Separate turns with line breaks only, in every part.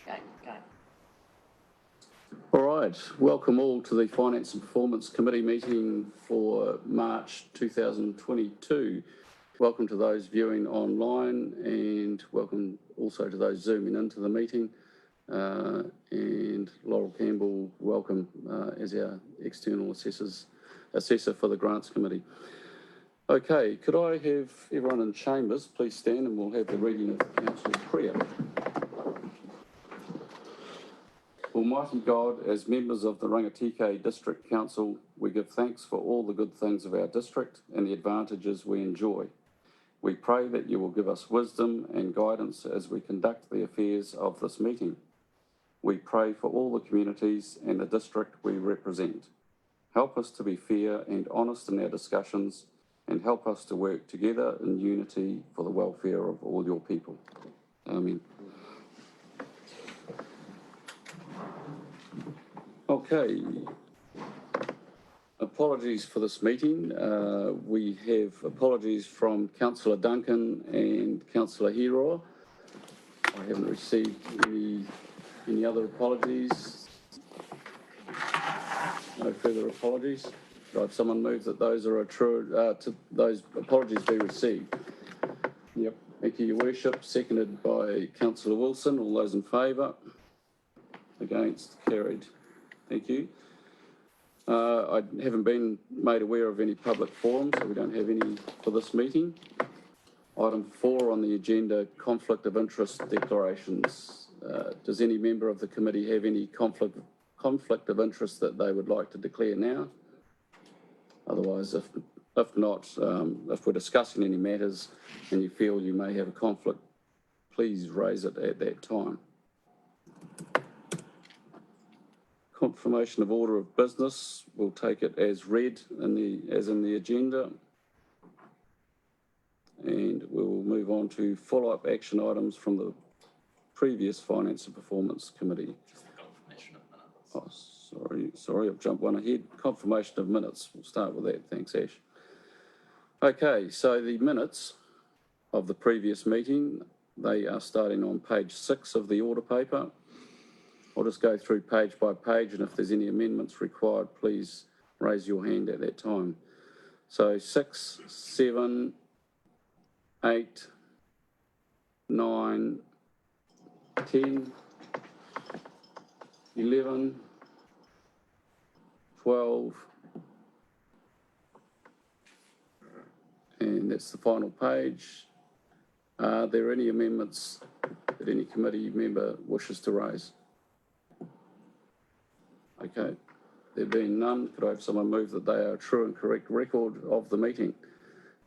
Go.
All right, welcome all to the Finance and Performance Committee meeting for March 2022. Welcome to those viewing online and welcome also to those zooming into the meeting. And Laurel Campbell, welcome as our external assessor for the Grants Committee. Okay, could I have everyone in chambers please stand and we'll have the reading of the Council's prayer. Almighty God, as members of the Rangitikei District Council, we give thanks for all the good things of our district and the advantages we enjoy. We pray that you will give us wisdom and guidance as we conduct the affairs of this meeting. We pray for all the communities and the district we represent. Help us to be fair and honest in our discussions and help us to work together in unity for the welfare of all your people. Amen. Okay, apologies for this meeting. We have apologies from Councillor Duncan and Councillor Hero. I haven't received any other apologies. No further apologies. Right, someone move that those are those apologies be received. Yep. Thank you, Your Worship. Seconded by Councillor Wilson. All those in favour? Against? Carried. Thank you. I haven't been made aware of any public forums, so we don't have any for this meeting. Item 4 on the agenda, conflict of interest declarations. Does any member of the committee have any conflict of interest that they would like to declare now? Otherwise, if not, if we're discussing any matters and you feel you may have a conflict, please raise it at that time. Confirmation of order of business, we'll take it as read as in the agenda. And we'll move on to follow-up action items from the previous Finance and Performance Committee.
Confirmation of minutes.
Oh, sorry, I've jumped one ahead. Confirmation of minutes, we'll start with that. Thanks, Ash. Okay, so the minutes of the previous meeting, they are starting on page 6 of the order paper. I'll just go through page by page, and if there's any amendments required, please raise your hand at that time. So 6, 7, 8, 9, 10, 11, 12, and that's the final page. Are there any amendments that any committee member wishes to raise? Okay, there being none, could I have someone move that they are a true and correct record of the meeting?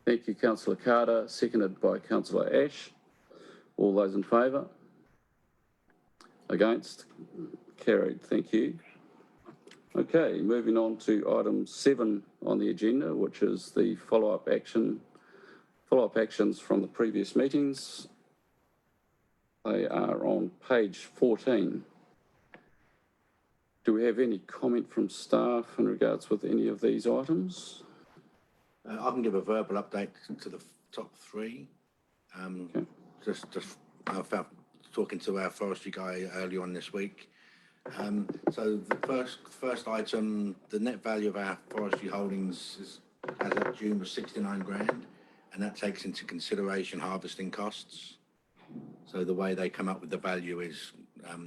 Thank you, Councillor Carter, seconded by Councillor Ash. All those in favour? Against? Carried, thank you. Okay, moving on to item 7 on the agenda, which is the follow-up actions from the previous meetings. They are on page 14. Do we have any comment from staff in regards with any of these items?
I can give a verbal update to the top 3.
Okay.
Just I felt talking to our forestry guy early on this week. So the first item, the net value of our forestry holdings is, as of June, was 69 grand, and that takes into consideration harvesting costs. So the way they come up with the value is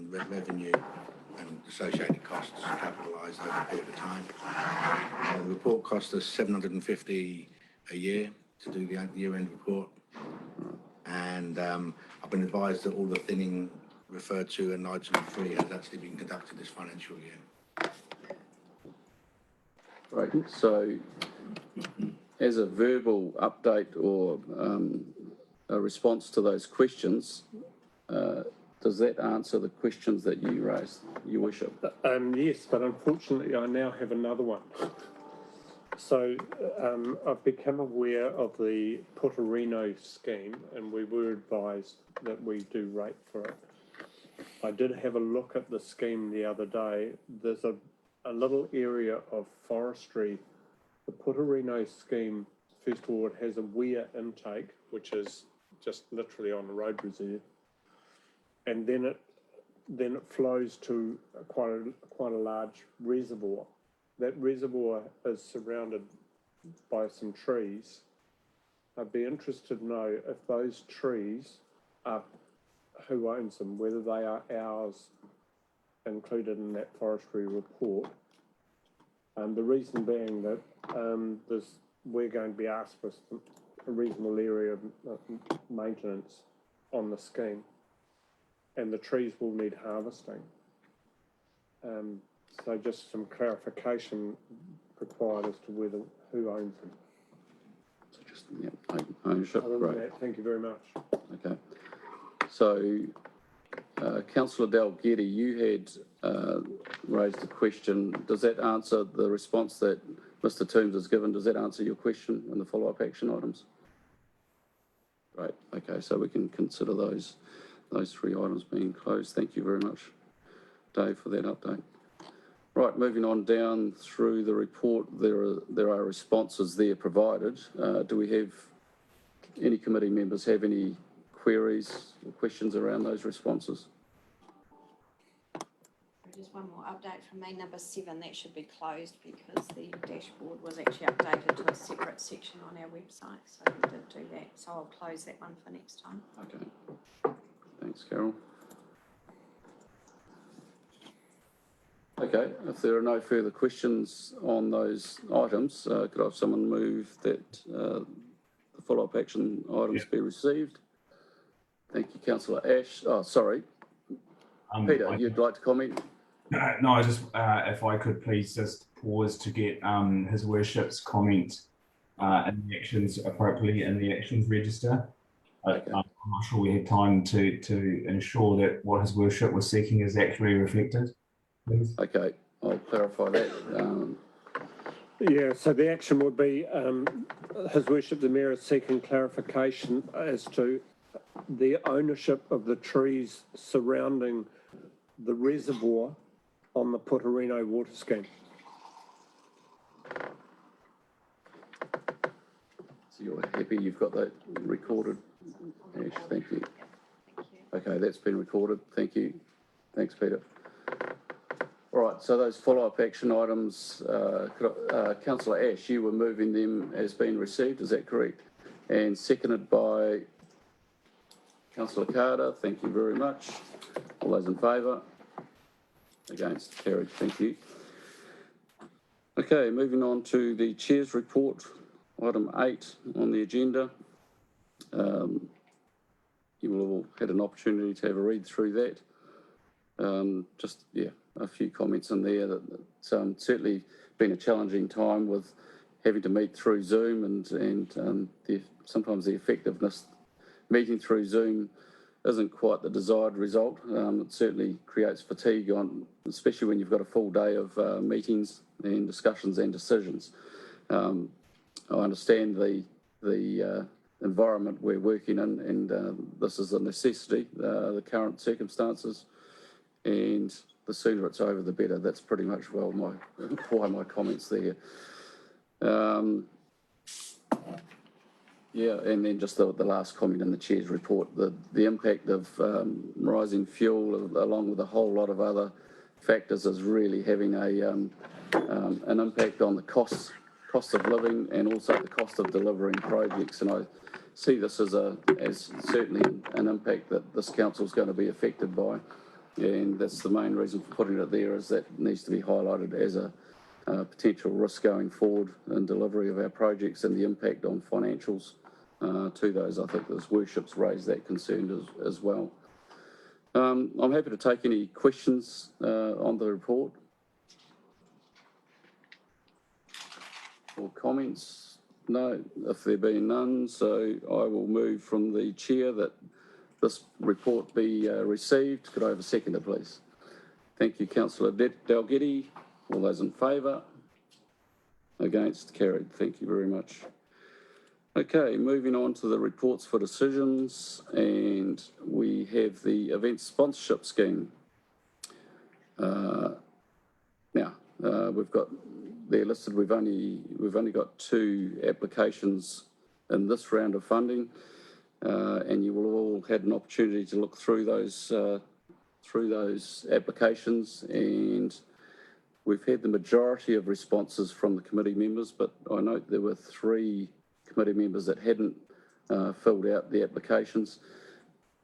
revenue and associated costs capitalised over a period of time. The report cost us $750 a year to do the year-end report, and I've been advised that all the thinning referred to in item 3 has actually been conducted this financial year.
Right, so as a verbal update or a response to those questions, does that answer the questions that you raised, Your Worship?
Yes, but unfortunately I now have another one. So I've become aware of the Puerto scheme, and we were advised that we do rate for it. I did have a look at the scheme the other day. There's a little area of forestry. The Puerto scheme, first of all, it has a weir intake, which is just literally on the road reserve. And then then it flows to quite a large reservoir. That reservoir is surrounded by some trees. I'd be interested to know if those trees are, who owns them, whether they are ours included in that forestry report. The reason being that we're going to be asked for a reasonable area of maintenance on the scheme, and the trees will need harvesting. So just some clarification required as to who owns them.
So just ownership,
Other than
right?
that, thank you very much.
Okay. So, Councillor Dalgety, you had raised a question. Does that answer the response that Mr. Toombs has given? Does that answer your question in the follow-up action items? Right. Okay. So we can consider those three items being closed. Thank you very much, Dave, for that update. Right. Moving on down through the report, there are responses there provided. Do we have any committee members have any queries or questions around those responses?
Just one more update from me, number 7, that should be closed because the dashboard was actually updated to a separate section on our website, so we did do that, so I'll close that one for next time.
Okay, thanks, Carol. Okay, if there are no further questions on those items, could I have someone move that the follow-up action items be received? Thank you, Councillor Ash. Oh, sorry. Peter, you'd like to comment?
No, I just, if I could please just pause to get His Worship's comment in the actions appropriately in the actions register.
Okay.
I'm not sure we have time to ensure that what His Worship was seeking is actually reflected. Please.
Okay, I'll clarify that.
Yeah, so the action would be His Worship the Mayor is seeking clarification as to the ownership of the trees surrounding the reservoir on the Putarino water scheme.
So you're happy you've got that recorded, Ash? Thank you.
Thank you.
Okay, that's been recorded. Thank you. Thanks, Peter. All right, so those follow-up action items, Councillor Ash, you were moving them as being received, is that correct? And seconded by Councillor Carter. Thank you very much. All those in favour? Against? Carried. Thank you. Okay, moving on to the Chair's report, item 8 on the agenda. You will have all had an opportunity to have a read through that. Just, yeah, a few comments in there that certainly been a challenging time with having to meet through Zoom and sometimes the effectiveness meeting through Zoom isn't quite the desired result. It certainly creates fatigue, especially when you've got a full day of meetings and discussions and decisions. I understand the environment we're working in, and this is a necessity, the current circumstances, and the sooner it's over, the better. That's pretty much why my comments there. Yeah, and then just the last comment in the Chair's report, the impact of rising fuel along with a whole lot of other factors is really having an impact on the cost of living and also the cost of delivering projects. And I see this as certainly an impact that this council is going to be affected by. And that's the main reason for putting it there, is that it needs to be highlighted as a potential risk going forward in delivery of our projects and the impact on financials to those. I think His Worship's raised that concern as well. I'm happy to take any questions on the report or comments. No, if there be none, so I will move from the Chair that this report be received. Could I have a seconder, please? Thank you, Councillor Dalgety. All those in favour? Against? Carried. Thank you very much. Okay, moving on to the reports for decisions, and we have the event sponsorship scheme. We've got there listed. We've only got 2 applications in this round of funding, and you will all had an opportunity to look through those through those applications, and we've had the majority of responses from the committee members, but I note there were 3 committee members that hadn't filled out the applications.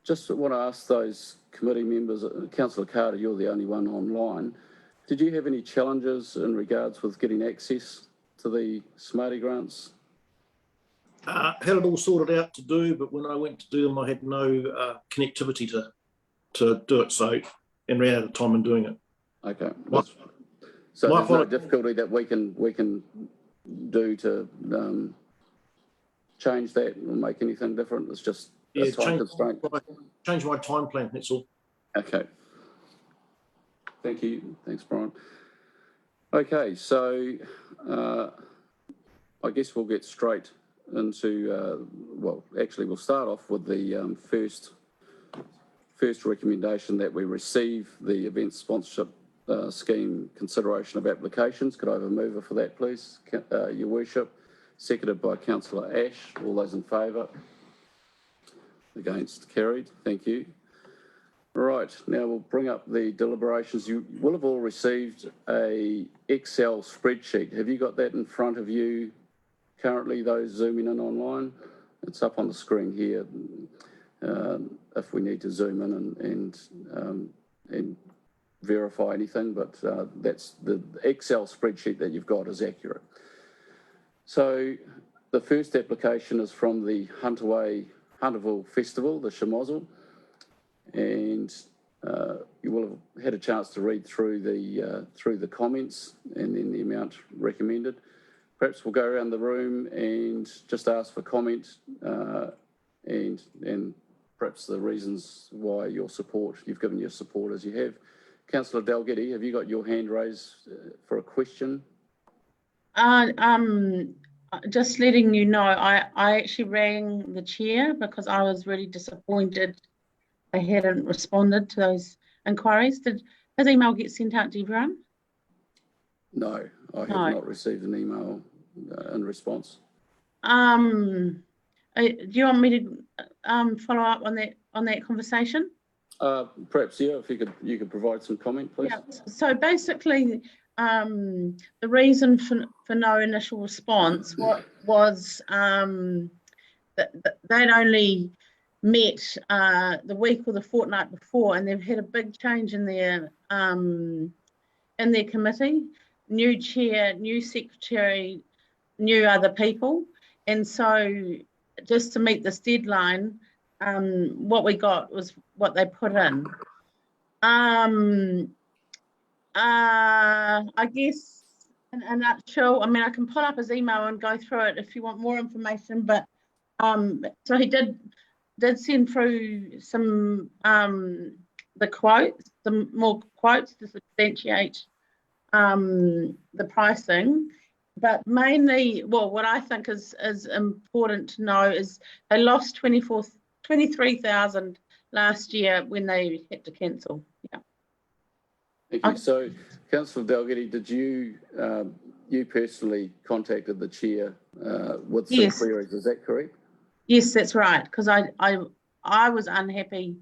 Just want to ask those committee members, Councillor Carter, you're the only one online. Did you have any challenges in regards with getting access to the Smarty grants?
Had it all sorted out to do, but when I went to do them, I had no connectivity to do it. So, and ran out of time in doing it.
Okay. So
my
there's no difficulty that we can do to change that or make anything different. It's just a time constraint.
Change my time plan. That's all.
Okay. Thank you. Thanks, Brian. Okay, so I guess we'll get straight into, well, actually we'll start off with the first recommendation that we receive the event sponsorship scheme consideration of applications. Could I have a mover for that, please? Your Worship. Seconded by Councillor Ash. All those in favour? Against? Carried. Thank you. Right, now we'll bring up the deliberations. You will have all received a Excel spreadsheet. Have you got that in front of you currently, those zooming in online? It's up on the screen here if we need to zoom in and verify anything, but that's the Excel spreadsheet that you've got is accurate. So the first application is from the Hunterville Festival, the Shamozzle, and you will have had a chance to read through the comments and then the amount recommended. Perhaps we'll go around the room and just ask for comment and perhaps the reasons why you've given your support as you have. Councillor Dalgety, have you got your hand raised for a question?
Just letting you know, I actually rang the chair because I was really disappointed they hadn't responded to those inquiries. Did his email get sent out to everyone?
No, I have not received an email in response.
Do you want me to follow up on that conversation?
Perhaps, yeah, if you could provide some comment, please.
Yeah. So basically, the reason for no initial response was that they'd only met the week or the fortnight before, and they've had a big change in their committee, new chair, new secretary, new other people, and so just to meet this deadline, what we got was what they put in. I guess in a nutshell, I mean, I can pull up his email and go through it if you want more information, but so he did send through some more quotes to substantiate the pricing, but mainly, well, what I think is important to know is they lost 23,000 last year when they had to cancel. Yeah.
Thank you. So, Councillor Dalgety, did you personally contacted the chair with some queries? Is that correct?
Yes, that's right. Because I was unhappy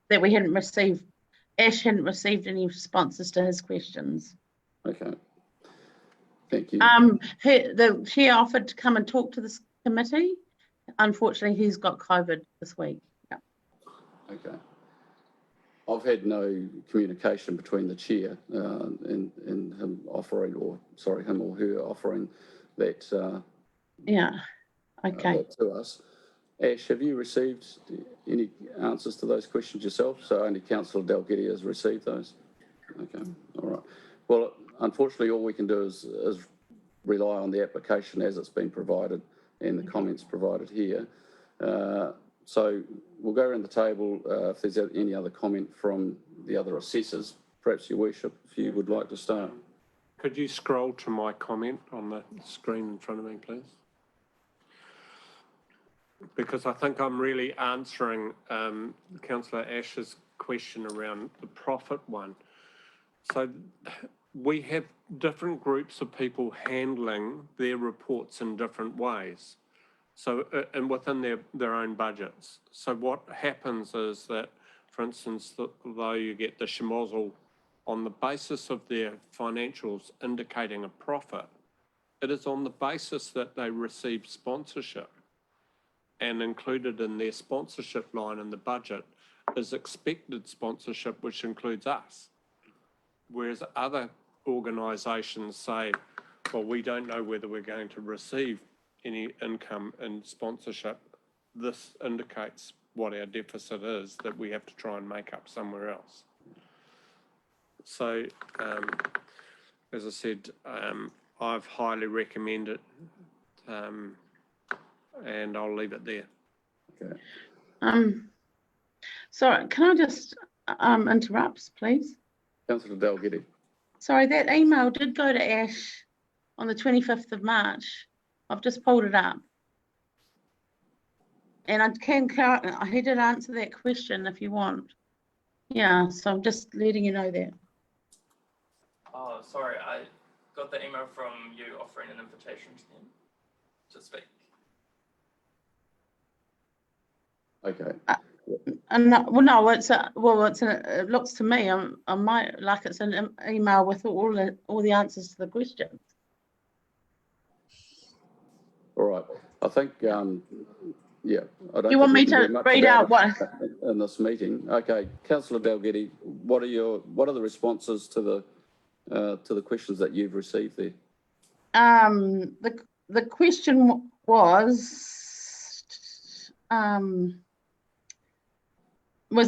that Ash hadn't received any responses to his questions.
Okay. Thank you.
The chair offered to come and talk to this committee. Unfortunately, he's got COVID this week. Yeah.
Okay. I've had no communication between the chair and him offering, him or her offering that. That to us. Ash, have you received any answers to those questions yourself? So only Councillor Dalgety has received those. Okay. All right. Well, unfortunately, all we can do is rely on the application as it's been provided and the comments provided here. So we'll go around the table. If there's any other comment from the other assessors, perhaps Your Worship, if you would like to start.
Could you scroll to my comment on the screen in front of me, please? Because I think I'm really answering Councillor Ash's question around the profit one. So we have different groups of people handling their reports in different ways. So, and within their own budgets. So what happens is that for instance, though you get the schmozzle on the basis of their financials indicating a profit, it is on the basis that they receive sponsorship, and included in their sponsorship line in the budget is expected sponsorship, which includes us. Whereas other organisations say, well, we don't know whether we're going to receive any income in sponsorship. This indicates what our deficit is that we have to try and make up somewhere else. So, as I said, I've highly recommended it, and I'll leave it there.
Okay.
Sorry, can I just interrupt, please?
Councillor Dalgety.
Sorry, that email did go to Ash on the 25th of March. I've just pulled it up. And he did answer that question if you want. Yeah, so I'm just letting you know that.
Oh, sorry, I got the email from you offering an invitation to them to speak.
Okay.
It looks to me, I might like it's an email with all the answers to the questions.
All right. I think, yeah. I don't
You want me to read out what
in this meeting? Okay, Councillor Dalgety, what are the responses to the questions that you've received there?
The question was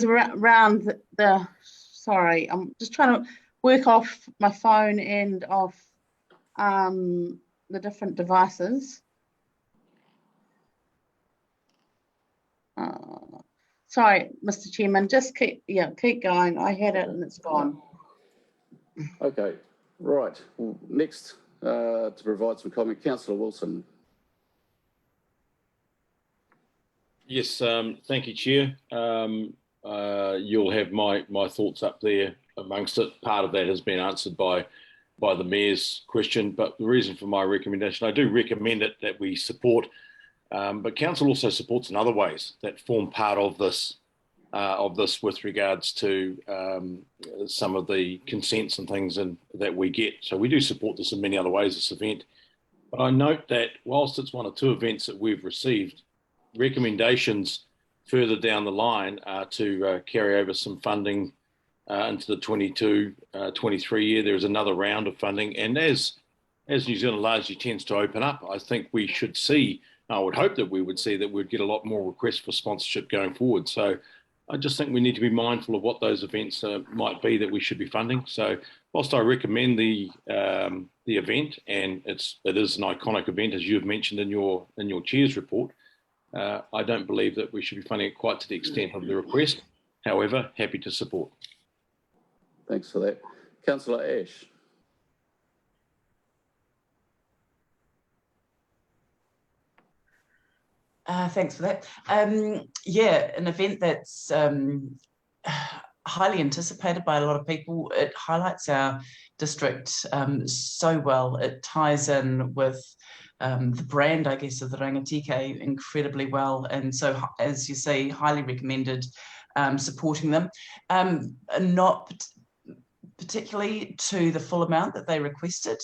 around the sorry, I'm just trying to work off my phone and off the different devices. Sorry, Mr. Chairman, just keep going. I had it and it's gone.
Okay, right. Well, next, to provide some comment, Councillor Wilson.
Yes, thank you, Chair. You'll have my thoughts up there amongst it. Part of that has been answered by the Mayor's question, but the reason for my recommendation, I do recommend it that we support, but Council also supports in other ways that form part of this with regards to some of the consents and things that we get. So we do support this in many other ways, this event. But I note that whilst it's one or two events that we've received, recommendations further down the line are to carry over some funding into the 22-23 year. There's another round of funding, and as New Zealand largely tends to open up, I think we should see, I would hope that we would see that we'd get a lot more requests for sponsorship going forward. So I just think we need to be mindful of what those events might be that we should be funding. So whilst I recommend the event, and it is an iconic event, as you've mentioned in your chair's report, I don't believe that we should be funding it quite to the extent of the request. However, happy to support.
Thanks for that. Councillor Ash.
Thanks for that. Yeah, an event that's highly anticipated by a lot of people. It highlights our district so well. It ties in with the brand, I guess, of the Rangatike incredibly well. And so, as you say, highly recommended supporting them. Not particularly to the full amount that they requested.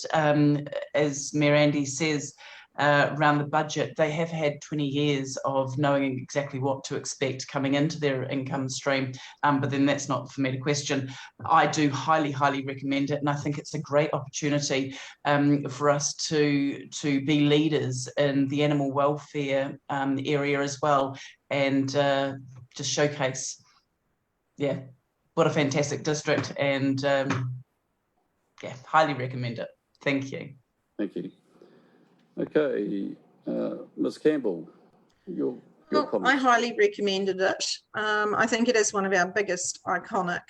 As Mayor Andy says, around the budget, they have had 20 years of knowing exactly what to expect coming into their income stream, but then that's not for me to question. I do highly recommend it, and I think it's a great opportunity for us to be leaders in the animal welfare area as well, and to showcase, yeah, what a fantastic district, and yeah, highly recommend it. Thank you.
Thank you. Okay, Ms. Campbell, your comment.
I highly recommended it. I think it is one of our biggest iconic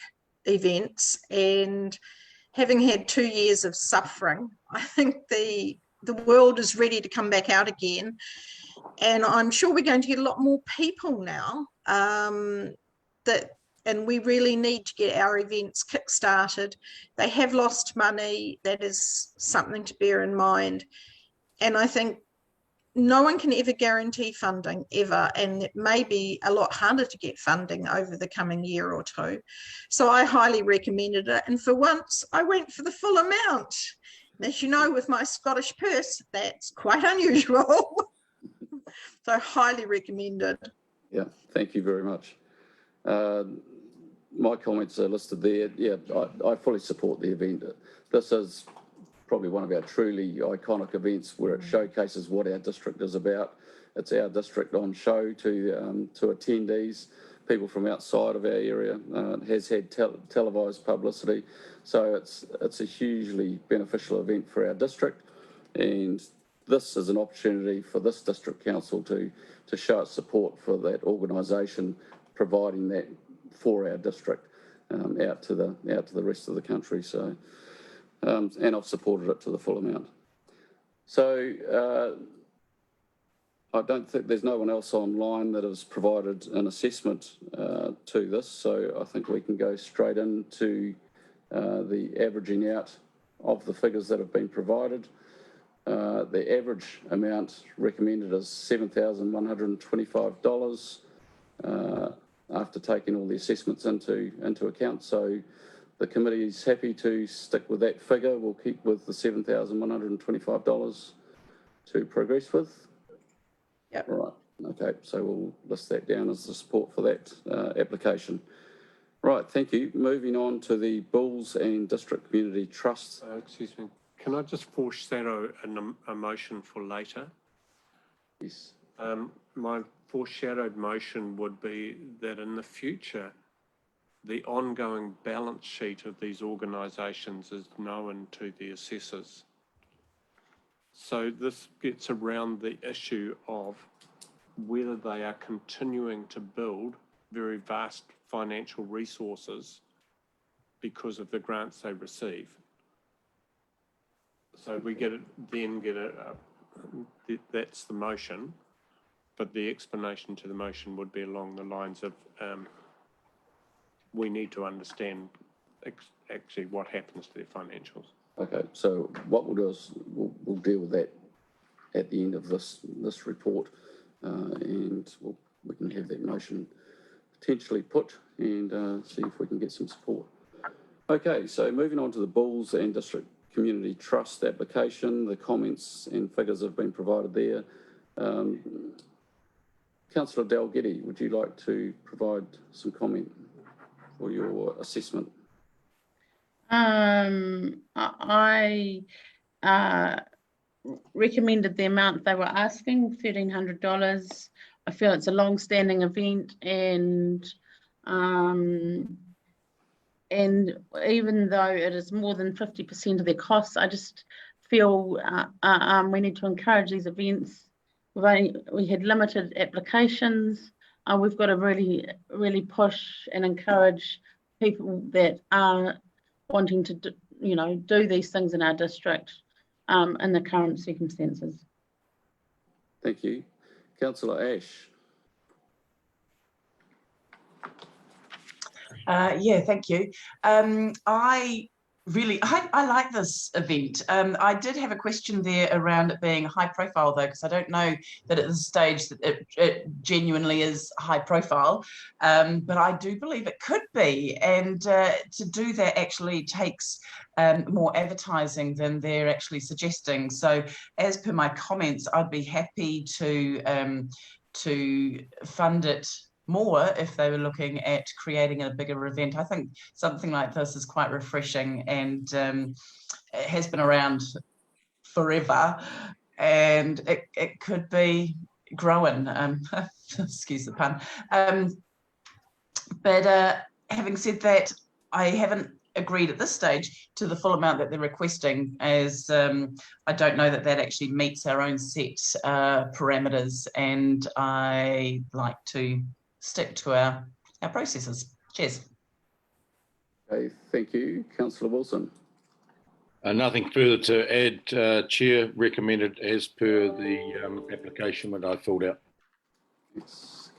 events, and having had 2 years of suffering, I think the world is ready to come back out again, and I'm sure we're going to get a lot more people now and we really need to get our events kick-started. They have lost money. That is something to bear in mind. And I think no one can ever guarantee funding ever, and it may be a lot harder to get funding over the coming year or two. So I highly recommended it, and for once I went for the full amount. As you know, with my Scottish purse, that's quite unusual. So highly recommended.
Yeah, thank you very much. My comments are listed there. Yeah, I fully support the event. This is probably one of our truly iconic events where it showcases what our district is about. It's our district on show to attendees, people from outside of our area. It has had televised publicity, so it's a hugely beneficial event for our district, and this is an opportunity for this district council to show its support for that organisation, providing that for our district out to the rest of the country. So, and I've supported it to the full amount. So I don't think there's no one else online that has provided an assessment to this. So I think we can go straight into the averaging out of the figures that have been provided. The average amount recommended is $7,125 after taking all the assessments into account. So the committee is happy to stick with that figure. We'll keep with the $7,125 to progress with.
Yep.
Right. Okay. So we'll list that down as the support for that application. Right. Thank you. Moving on to the Bulls and District Community Trust.
Excuse me. Can I just foreshadow a motion for later?
Yes.
My foreshadowed motion would be that in the future, the ongoing balance sheet of these organisations is known to the assessors. So this gets around the issue of whether they are continuing to build very vast financial resources because of the grants they receive. So we that's the motion, but the explanation to the motion would be along the lines of we need to understand actually what happens to their financials.
Okay, so what we'll do is we'll deal with that at the end of this report, and we can have that motion potentially put and see if we can get some support. Okay, so moving on to the Bulls and District Community Trust application, the comments and figures have been provided there. Councillor Dalgety, would you like to provide some comment for your assessment?
I recommended the amount they were asking, $1,300. I feel it's a long-standing event, and even though it is more than 50% of their costs, I just feel we need to encourage these events. We had limited applications. We've got to really push and encourage people that are wanting to do these things in our district in the current circumstances.
Thank you. Councillor Ash.
Yeah, thank you. I like this event. I did have a question there around it being high profile though, because I don't know that at this stage that it genuinely is high profile, but I do believe it could be, and to do that actually takes more advertising than they're actually suggesting. So as per my comments, I'd be happy to fund it more if they were looking at creating a bigger event. I think something like this is quite refreshing, and it has been around forever, and it could be growing. Excuse the pun. But having said that, I haven't agreed at this stage to the full amount that they're requesting, as I don't know that actually meets our own set parameters, and I like to stick to our processes. Cheers.
Okay, thank you. Councillor Wilson.
Nothing further to add, Chair. Recommended as per the application that I filled out.
It's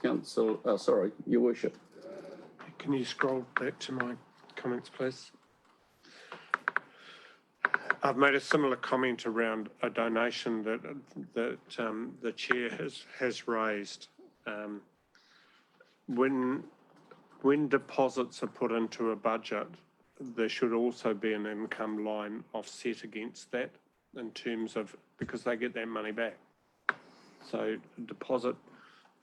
sorry, Your Worship.
Can you scroll back to my comments, please? I've made a similar comment around a donation that the chair has raised. When deposits are put into a budget, there should also be an income line offset against that in terms of, because they get that money back. So deposit,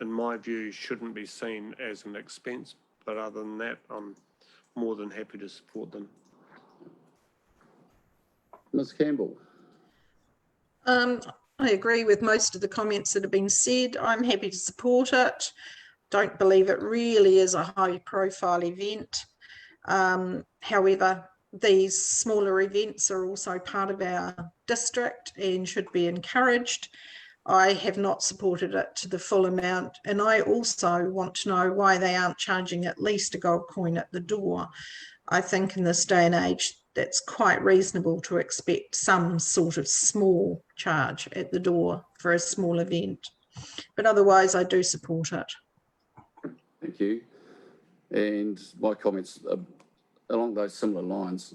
in my view, shouldn't be seen as an expense, but other than that, I'm more than happy to support them.
Ms Campbell.
I agree with most of the comments that have been said. I'm happy to support it. Don't believe it really is a high profile event. However, these smaller events are also part of our district and should be encouraged. I have not supported it to the full amount, and I also want to know why they aren't charging at least a gold coin at the door. I think in this day and age, that's quite reasonable to expect some sort of small charge at the door for a small event. But otherwise, I do support it.
Thank you. And my comments are along those similar lines,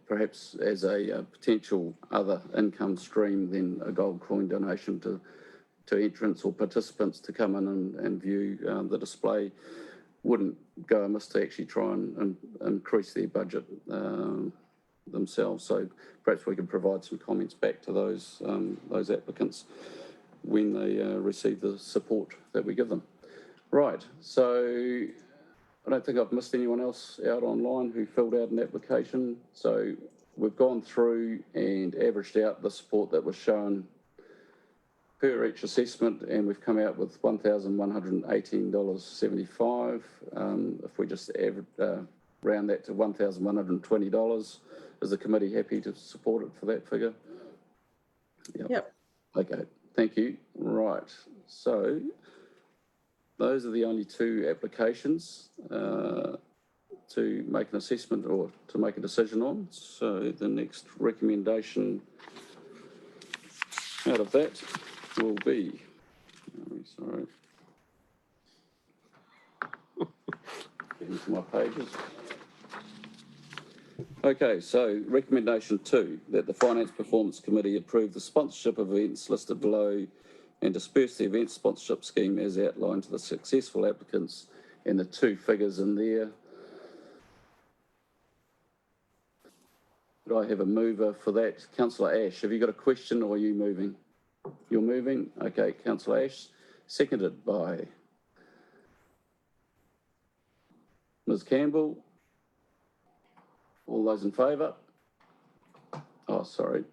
perhaps as a potential other income stream than a gold coin donation to entrants or participants to come in and view the display wouldn't go amiss to actually try and increase their budget themselves. So perhaps we can provide some comments back to those applicants when they receive the support that we give them. Right, so I don't think I've missed anyone else out online who filled out an application. So we've gone through and averaged out the support that was shown per each assessment, and we've come out with $1,118.75. If we just round that to $1,120, is the committee happy to support it for that figure?
Yep.
Okay, thank you. Right, so those are the only two applications to make an assessment or to make a decision on. So the next recommendation out of that will be, sorry, getting to my pages. Okay, so recommendation 2, that the Finance Performance Committee approve the sponsorship of events listed below and disperse the event sponsorship scheme as outlined to the successful applicants and the two figures in there. Could I have a mover for that? Councillor Ash, have you got a question or are you moving? You're moving? Okay, Councillor Ash, seconded by Ms Campbell. All those in favour? Oh, sorry.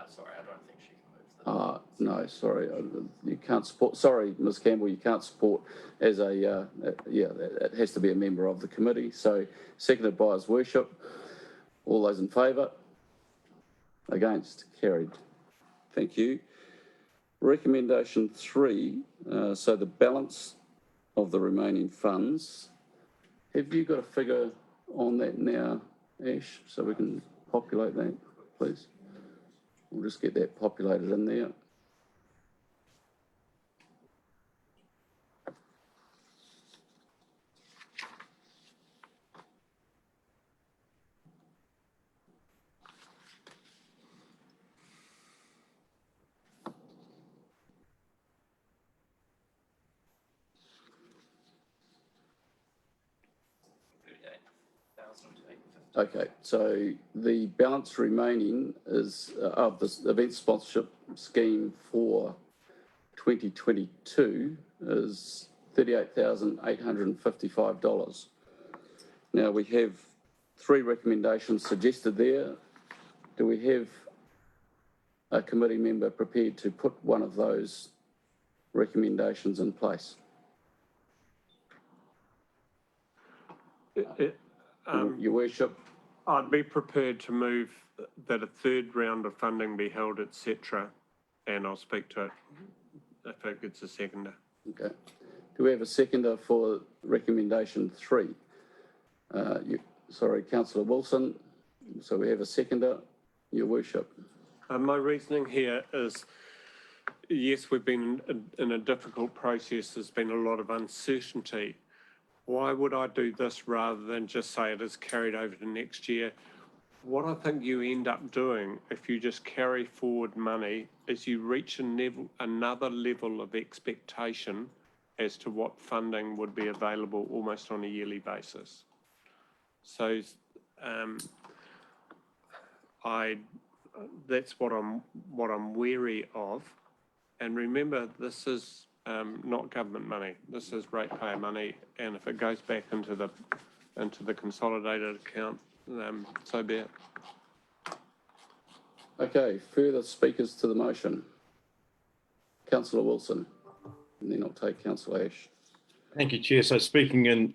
Sorry, I don't think she can move that.
No, sorry, you can't support. Sorry, Ms Campbell, you can't support as a, it has to be a member of the committee. So, seconded by His Worship. All those in favour? Against? Carried. Thank you. Recommendation 3, so the balance of the remaining funds. Have you got a figure on that now, Ash, so we can populate that, please? We'll just get that populated in there. Okay, so the balance remaining is of the event sponsorship scheme for 2022 is $38,855. Now we have 3 recommendations suggested there. Do we have a committee member prepared to put one of those recommendations in place? Your Worship.
I'd be prepared to move that a third round of funding be held, etc., and I'll speak to it if it gets a seconder.
Okay. Do we have a seconder for recommendation 3? Sorry, Councillor Wilson. So we have a seconder, Your Worship.
My reasoning here is, yes, we've been in a difficult process. There's been a lot of uncertainty. Why would I do this rather than just say it is carried over to next year? What I think you end up doing if you just carry forward money is you reach another level of expectation as to what funding would be available almost on a yearly basis. So that's what I'm wary of. And remember, this is not government money. This is ratepayer money, and if it goes back into the consolidated account, so be it.
Okay, further speakers to the motion. Councillor Wilson, and then I'll take Councillor Ash.
Thank you, Chair. So speaking in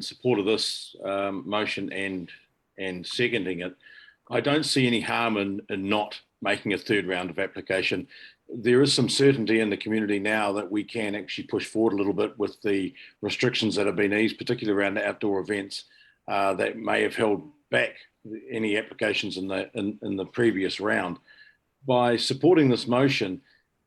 support of this motion and seconding it, I don't see any harm in not making a third round of application. There is some certainty in the community now that we can actually push forward a little bit with the restrictions that have been eased, particularly around the outdoor events that may have held back any applications in the previous round. By supporting this motion,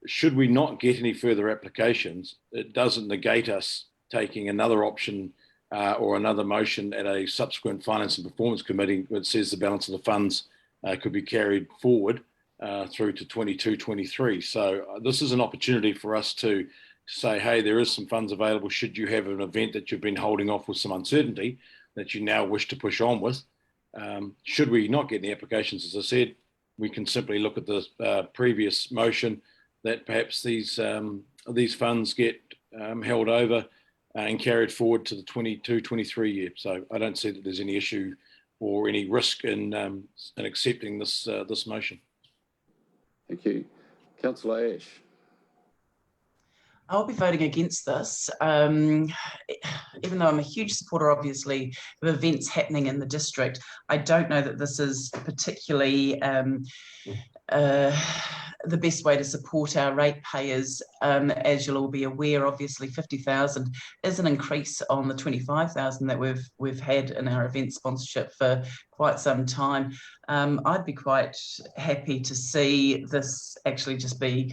should we not get any further applications, it doesn't negate us taking another option or another motion at a subsequent Finance and Performance Committee that says the balance of the funds could be carried forward through to 22-23. So this is an opportunity for us to say, hey, there is some funds available should you have an event that you've been holding off with some uncertainty that you now wish to push on with. Should we not get the applications, as I said, we can simply look at the previous motion that perhaps these funds get held over and carried forward to the 22-23 year. So I don't see that there's any issue or any risk in accepting this motion.
Thank you. Councillor Ash.
I'll be voting against this, even though I'm a huge supporter, obviously, of events happening in the district. I don't know that this is particularly the best way to support our ratepayers. As you'll all be aware, obviously 50,000 is an increase on the 25,000 that we've had in our event sponsorship for quite some time. I'd be quite happy to see this actually just be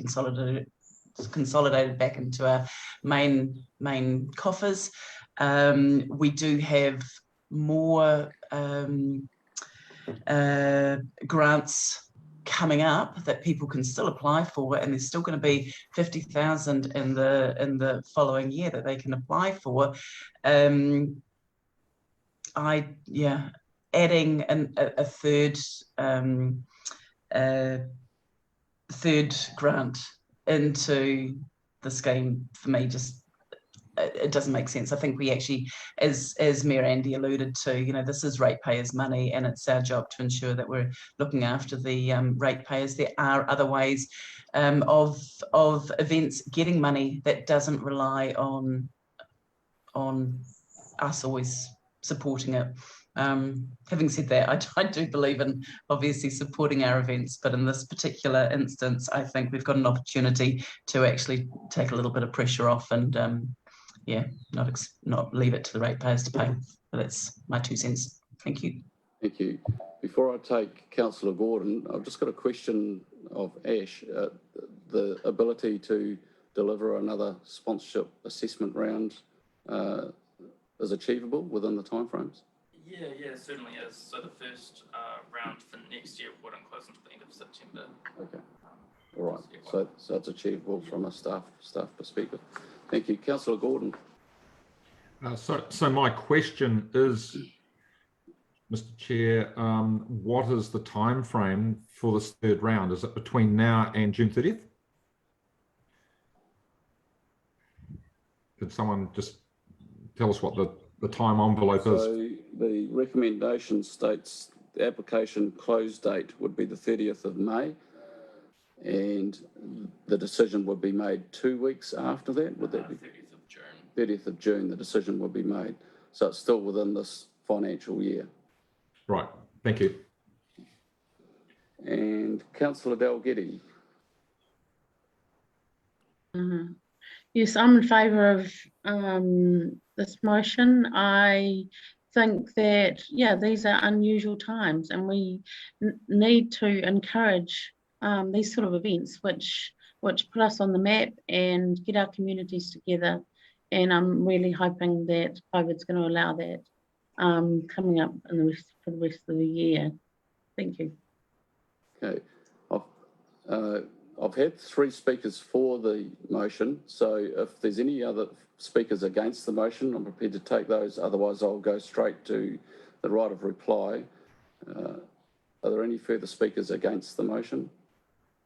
consolidated back into our main coffers. We do have more grants coming up that people can still apply for, and there's still going to be 50,000 in the following year that they can apply for. Adding a third grant into the scheme for me just it doesn't make sense. I think we actually, as Mayor Andy alluded to, this is ratepayers' money, and it's our job to ensure that we're looking after the ratepayers. There are other ways of events getting money that doesn't rely on us always supporting it. Having said that, I do believe in obviously supporting our events, but in this particular instance, I think we've got an opportunity to actually take a little bit of pressure off and not leave it to the ratepayers to pay. But that's my 2 cents. Thank you.
Thank you. Before I take Councillor Gordon, I've just got a question of Ash. The ability to deliver another sponsorship assessment round is achievable within the timeframes?
Yeah, certainly is. So the first round for next year wouldn't close until the end of September.
Okay. All right. So it's achievable from a staff perspective. Thank you. Councillor Gordon.
So my question is, Mr. Chair, what is the time frame for this third round? Is it between now and June 30th? Could someone just tell us what the time envelope is?
So the recommendation states the application close date would be the 30th of May, and the decision would be made 2 weeks after that. Would that be
30th of June?
30th of June, the decision would be made. So it's still within this financial year.
Right. Thank you.
And Councillor Dalgety.
Yes, I'm in favour of this motion. I think that, these are unusual times, and we need to encourage these sort of events which put us on the map and get our communities together. And I'm really hoping that COVID's going to allow that coming up for the rest of the year. Thank you.
Okay. I've had 3 speakers for the motion, so if there's any other speakers against the motion, I'm prepared to take those. Otherwise, I'll go straight to the right of reply. Are there any further speakers against the motion?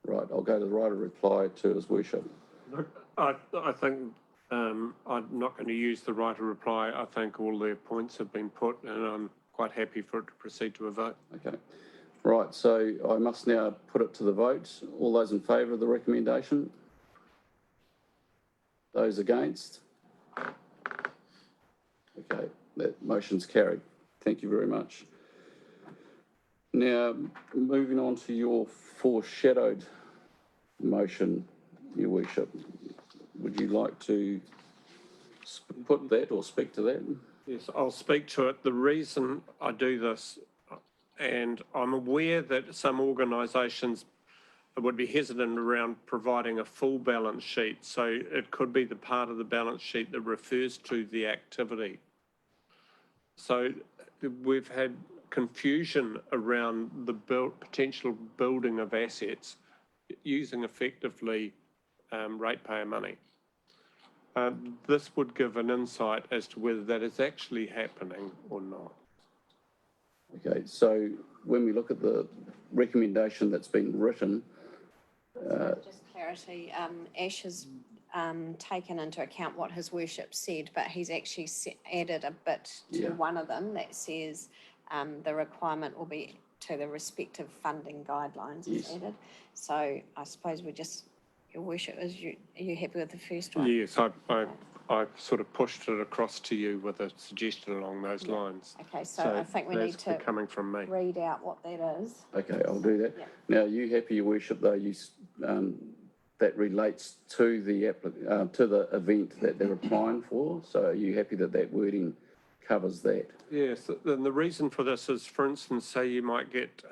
Right, I'll go to the right of reply to His Worship.
Look, I think I'm not going to use the right of reply. I think all their points have been put, and I'm quite happy for it to proceed to a vote.
Okay. Right, so I must now put it to the vote. All those in favour of the recommendation? Those against? Okay, that motion's carried. Thank you very much. Now, moving on to your foreshadowed motion, Your Worship. Would you like to put that or speak to that?
Yes, I'll speak to it. The reason I do this, and I'm aware that some organisations would be hesitant around providing a full balance sheet, so it could be the part of the balance sheet that refers to the activity. So we've had confusion around the potential building of assets using effectively ratepayer money. This would give an insight as to whether that is actually happening or not.
Okay, so when we look at the recommendation that's been written...
Just clarity, Ash has taken into account what His Worship said, but he's actually added a bit to one of them that says the requirement will be to the respective funding guidelines is added. So I suppose we're just, Your Worship, are you happy with the first one?
Yes, I sort of pushed it across to you with a suggestion along those lines.
Okay, so I think we need to
coming from me.
read out what that is.
Okay, I'll do that. Now, are you happy, Your Worship, though, that relates to the event that they're applying for? So are you happy that that wording covers that?
Yes, and the reason for this is, for instance, say you might get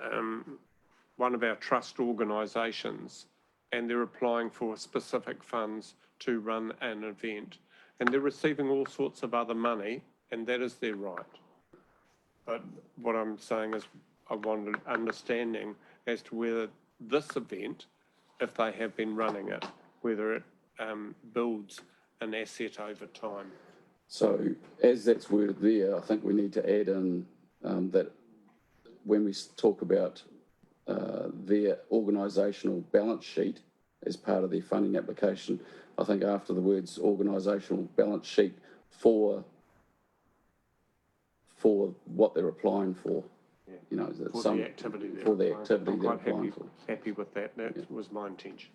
one of our trust organisations and they're applying for specific funds to run an event, and they're receiving all sorts of other money, and that is their right. But what I'm saying is I want an understanding as to whether this event, if they have been running it, whether it builds an asset over time.
So as that's worded there, I think we need to add in that when we talk about their organisational balance sheet as part of their funding application, I think after the words organisational balance sheet for what they're applying for, you know,
For the activity
they're
quite
applying for.
happy with that. That was my intention.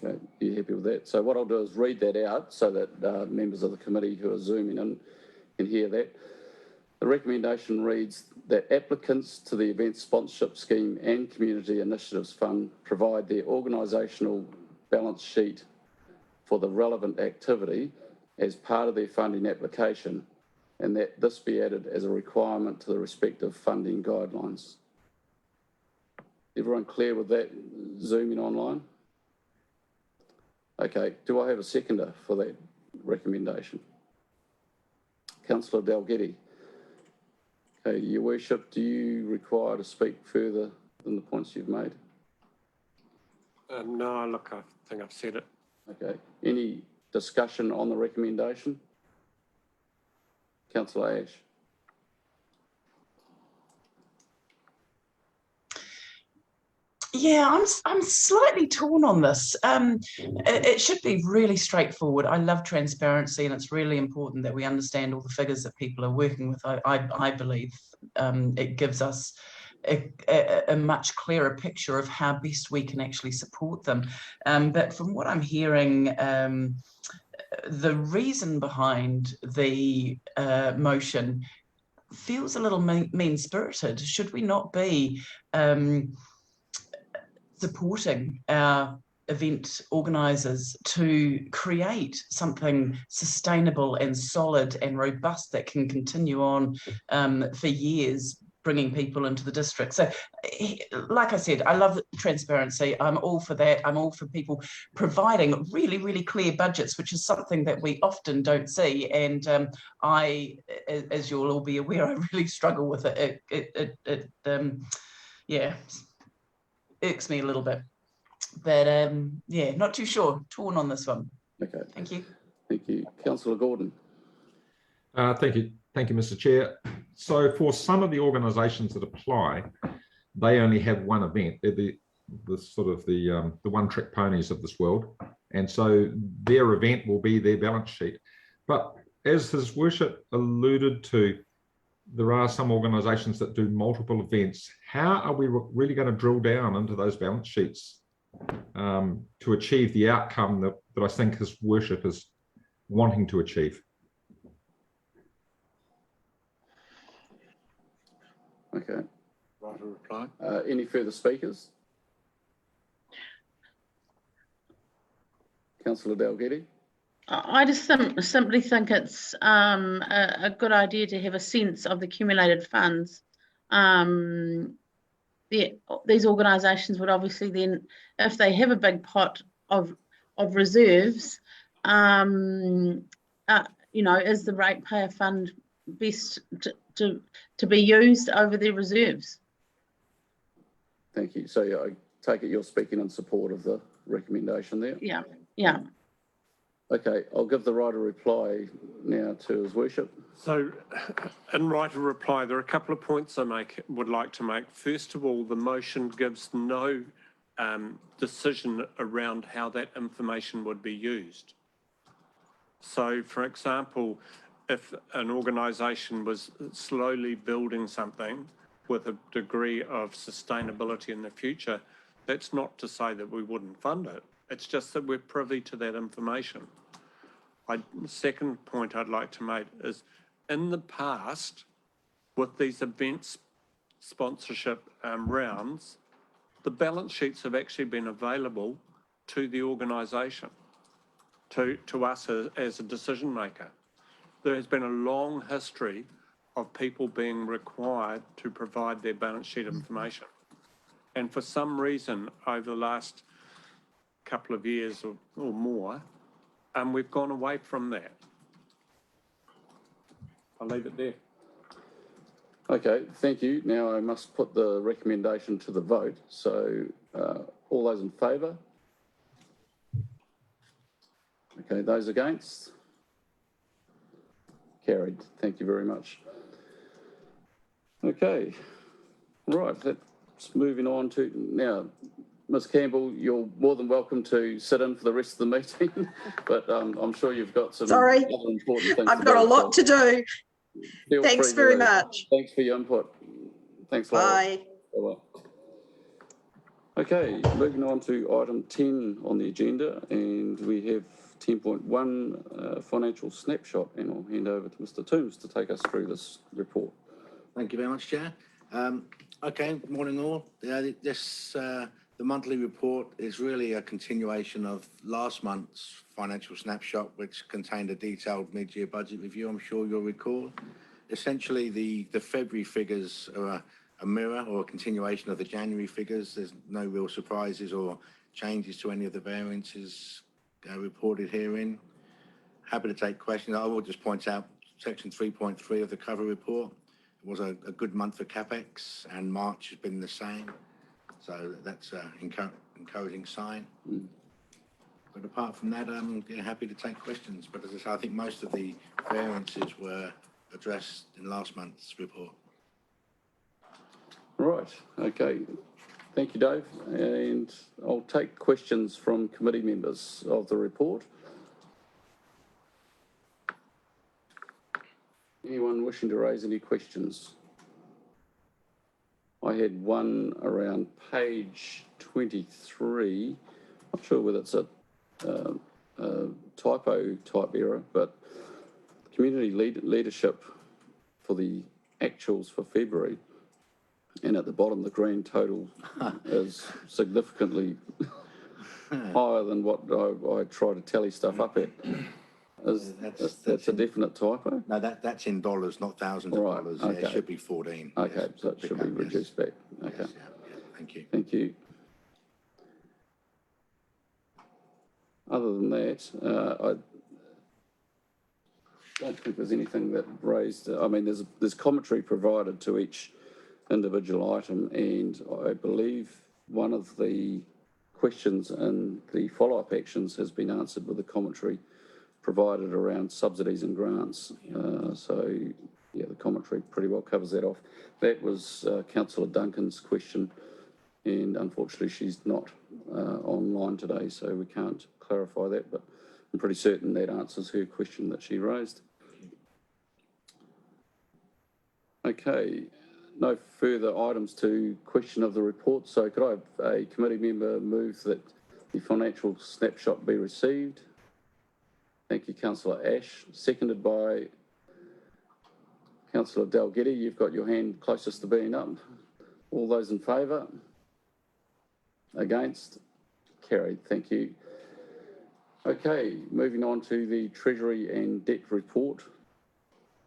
Okay, you happy with that? So what I'll do is read that out so that members of the committee who are zooming in can hear that. The recommendation reads that applicants to the Event Sponsorship Scheme and Community Initiatives Fund provide their organisational balance sheet for the relevant activity as part of their funding application, and that this be added as a requirement to the respective funding guidelines. Everyone clear with that zooming online? Okay, do I have a seconder for that recommendation? Councillor Dalgety. Okay, Your Worship, do you require to speak further than the points you've made?
No, look, I think I've said it.
Okay, any discussion on the recommendation? Councillor Ash.
Yeah, I'm slightly torn on this. It should be really straightforward. I love transparency, and it's really important that we understand all the figures that people are working with. I believe it gives us a much clearer picture of how best we can actually support them. But from what I'm hearing, the reason behind the motion feels a little mean-spirited. Should we not be supporting our event organisers to create something sustainable and solid and robust that can continue on for years bringing people into the district. So, like I said, I love transparency. I'm all for that. I'm all for people providing really, really clear budgets, which is something that we often don't see. And I, as you'll all be aware, I really struggle with it. Yeah, irks me a little bit. But yeah, not too sure. Torn on this one.
Okay.
Thank you.
Thank you. Councillor Gordon.
Thank you, Mr. Chair. So for some of the organisations that apply, they only have one event. They're the sort of the one-trick ponies of this world, and so their event will be their balance sheet. But as His Worship alluded to, there are some organisations that do multiple events. How are we really going to drill down into those balance sheets to achieve the outcome that I think His Worship is wanting to achieve?
Okay.
Right, a reply.
Any further speakers? Councillor Dalgety.
I just simply think it's a good idea to have a sense of the accumulated funds. These organisations would obviously then, if they have a big pot of reserves, you know, is the ratepayer fund best to be used over their reserves?
Thank you. So I take it you're speaking in support of the recommendation there?
Yeah, yeah.
Okay, I'll give the right of reply now to His Worship.
So, in right of reply, there are a couple of points I would like to make. First of all, the motion gives no decision around how that information would be used. So, for example, if an organisation was slowly building something with a degree of sustainability in the future, that's not to say that we wouldn't fund it. It's just that we're privy to that information. The second point I'd like to make is, in the past, with these events sponsorship rounds, the balance sheets have actually been available to the organisation, to us as a decision maker. There has been a long history of people being required to provide their balance sheet information. And for some reason, over the last couple of years or more, we've gone away from that. I'll leave it there.
Okay, thank you. Now I must put the recommendation to the vote. So all those in favour? Okay, those against? Carried. Thank you very much. Okay, right, that's moving on to now. Ms Campbell, you're more than welcome to sit in for the rest of the meeting, but I'm sure you've got some other important things.
I've got a lot to do. Thanks very much.
Thanks for your input. Thanks, Laura.
Bye.
Bye-bye. Okay, moving on to item 10 on the agenda, and we have 10.1 financial snapshot, and I'll hand over to Mr Toombs to take us through this report.
Thank you very much, Chair. Okay, morning all. The monthly report is really a continuation of last month's financial snapshot, which contained a detailed mid-year budget review, I'm sure you'll recall. Essentially, the February figures are a mirror or a continuation of the January figures. There's no real surprises or changes to any of the variances reported herein. Happy to take questions. I will just point out section 3.3 of the cover report. It was a good month for CapEx, and March has been the same. So that's an encouraging sign. But apart from that, I'm happy to take questions. But as I say, I think most of the variances were addressed in last month's report.
Right, okay. Thank you, Dave. And I'll take questions from committee members of the report. Anyone wishing to raise any questions? I had one around page 23. Not sure whether it's a typo type error, but community leadership for the actuals for February. And at the bottom, the grand total is significantly higher than what I try to tally stuff up at. That's a definite typo?
No, that's in dollars, not thousands of
Right,
dollars. Yeah,
okay.
it should be 14.
Okay,
yes.
so it should be reduced back. Okay.
Yes, yeah, thank you.
Thank you. Other than that, I don't think there's anything that raised. I mean, there's commentary provided to each individual item, and I believe one of the questions and the follow-up actions has been answered with the commentary provided around subsidies and grants. So, yeah, the commentary pretty well covers that off. That was Councillor Duncan's question, and unfortunately she's not online today, so we can't clarify that, but I'm pretty certain that answers her question that she raised. Okay, no further items to question of the report, so could I have a committee member move that the financial snapshot be received? Thank you, Councillor Ash. Seconded by Councillor Dalgety. You've got your hand closest to being up. All those in favour? Against? Carried. Thank you. Okay, moving on to the Treasury and Debt Report.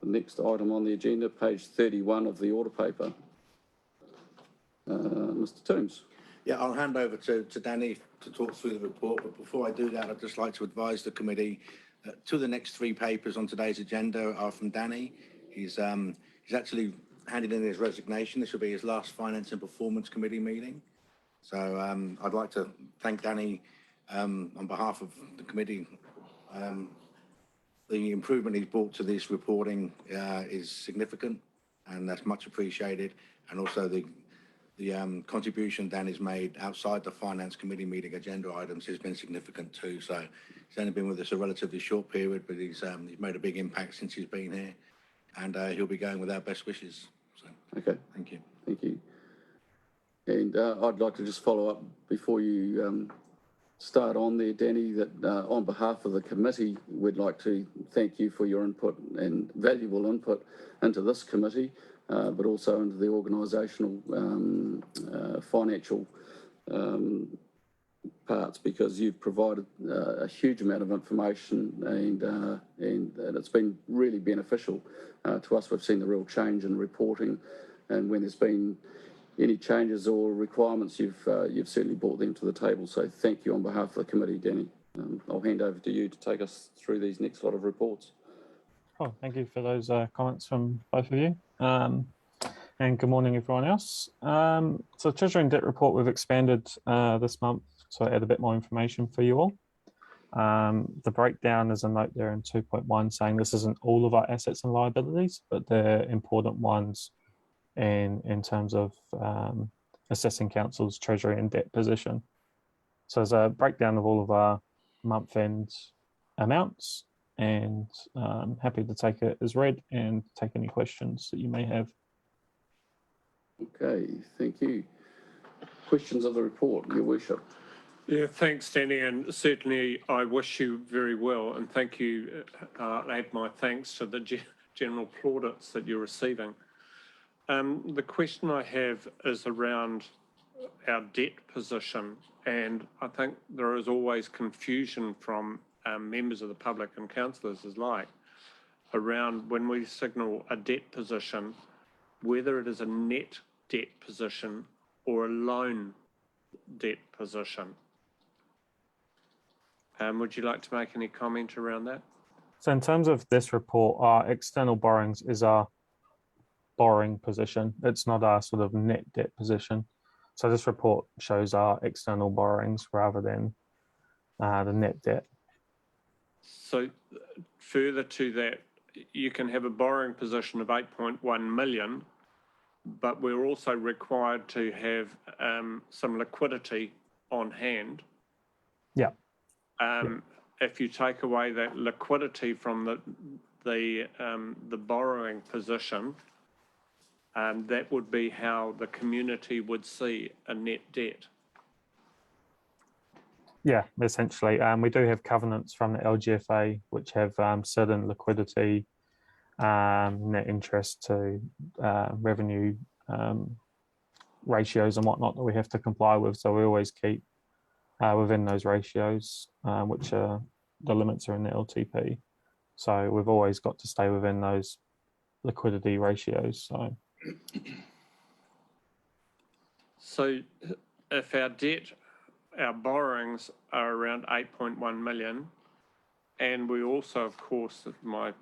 The next item on the agenda, page 31 of the order paper. Mr. Toombs.
Yeah, I'll hand over to Danny to talk through the report, but before I do that, I'd just like to advise the committee two of the next three papers on today's agenda are from Danny. He's actually handed in his resignation. This will be his last Finance and Performance Committee meeting. So I'd like to thank Danny on behalf of the committee. The improvement he's brought to this reporting is significant, and that's much appreciated. And also the contribution Danny's made outside the Finance Committee meeting agenda items has been significant too. So he's only been with us a relatively short period, but he's made a big impact since he's been here, and he'll be going with our best wishes. So,
okay.
Thank you.
Thank you. And I'd like to just follow up before you start on there, Danny, that on behalf of the committee, we'd like to thank you for your input and valuable input into this committee, but also into the organisational financial parts, because you've provided a huge amount of information, and it's been really beneficial to us. We've seen the real change in reporting, and when there's been any changes or requirements, you've certainly brought them to the table. So thank you on behalf of the committee, Danny. I'll hand over to you to take us through these next lot of reports.
Oh, thank you for those comments from both of you. And good morning, everyone else. So Treasury and Debt Report, we've expanded this month to add a bit more information for you all. The breakdown is a note there in 2.1 saying this isn't all of our assets and liabilities, but they're important ones in terms of assessing council's treasury and debt position. So there's a breakdown of all of our month-end amounts, and happy to take it as read and take any questions that you may have.
Okay, thank you. Questions of the report, Your Worship.
Yeah, thanks, Danny, and certainly I wish you very well, and thank you. Add my thanks to the general plaudits that you're receiving. The question I have is around our debt position, and I think there is always confusion from members of the public and councillors alike around when we signal a debt position, whether it is a net debt position or a loan debt position. Would you like to make any comment around that?
So in terms of this report, our external borrowings is our borrowing position. It's not our sort of net debt position. So this report shows our external borrowings rather than the net debt.
So further to that, you can have a borrowing position of 8.1 million, but we're also required to have some liquidity on hand.
Yeah.
If you take away that liquidity from the borrowing position, that would be how the community would see a net debt.
Yeah, essentially. We do have covenants from the LGFA which have certain liquidity, net interest to revenue ratios and whatnot that we have to comply with. So we always keep within those ratios, which are the limits are in the LTP. So we've always got to stay within those liquidity ratios.
So if our debt, our borrowings are around 8.1 million, and we also, of course, my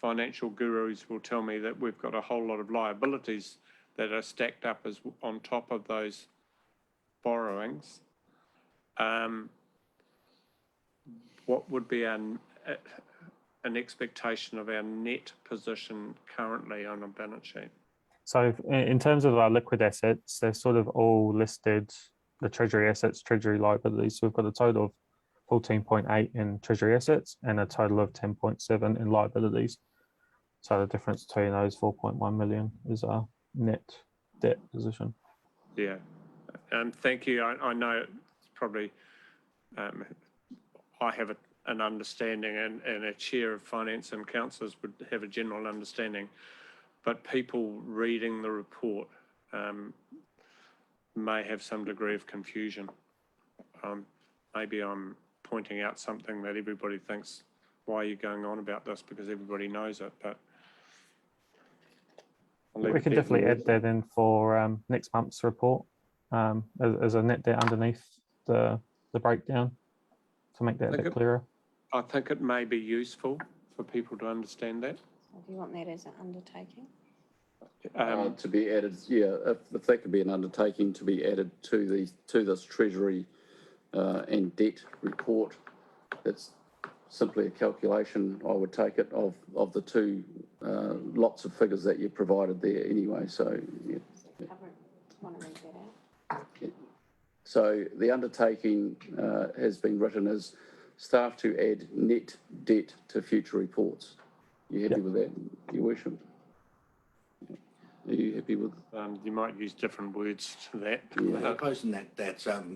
financial gurus will tell me that we've got a whole lot of liabilities that are stacked up as on top of those borrowings. What would be an expectation of our net position currently on a balance sheet?
So in terms of our liquid assets, they're sort of all listed, the Treasury assets, Treasury liabilities. So we've got a total of 14.8 in Treasury assets and a total of 10.7 in liabilities. So the difference between those 4.1 million is our net debt position.
Yeah, thank you. I know it's probably, I have an understanding, and a chair of finance and councillors would have a general understanding, but people reading the report may have some degree of confusion. Maybe I'm pointing out something that everybody thinks, why are you going on about this? Because everybody knows it, but
we can definitely add that in for next month's report as a net debt underneath the breakdown to make that a bit clearer.
I think it may be useful for people to understand that.
So do you want that as an undertaking?
To be added, yeah, if that could be an undertaking to be added to this Treasury and debt report. It's simply a calculation, I would take it, of the two lots of figures that you provided there anyway. So, yeah.
Want to read that out?
Yeah. So the undertaking has been written as staff to add net debt to future reports. You happy with that, Your Worship? Are you happy with?
You might use different words to that.
Yeah. Posting that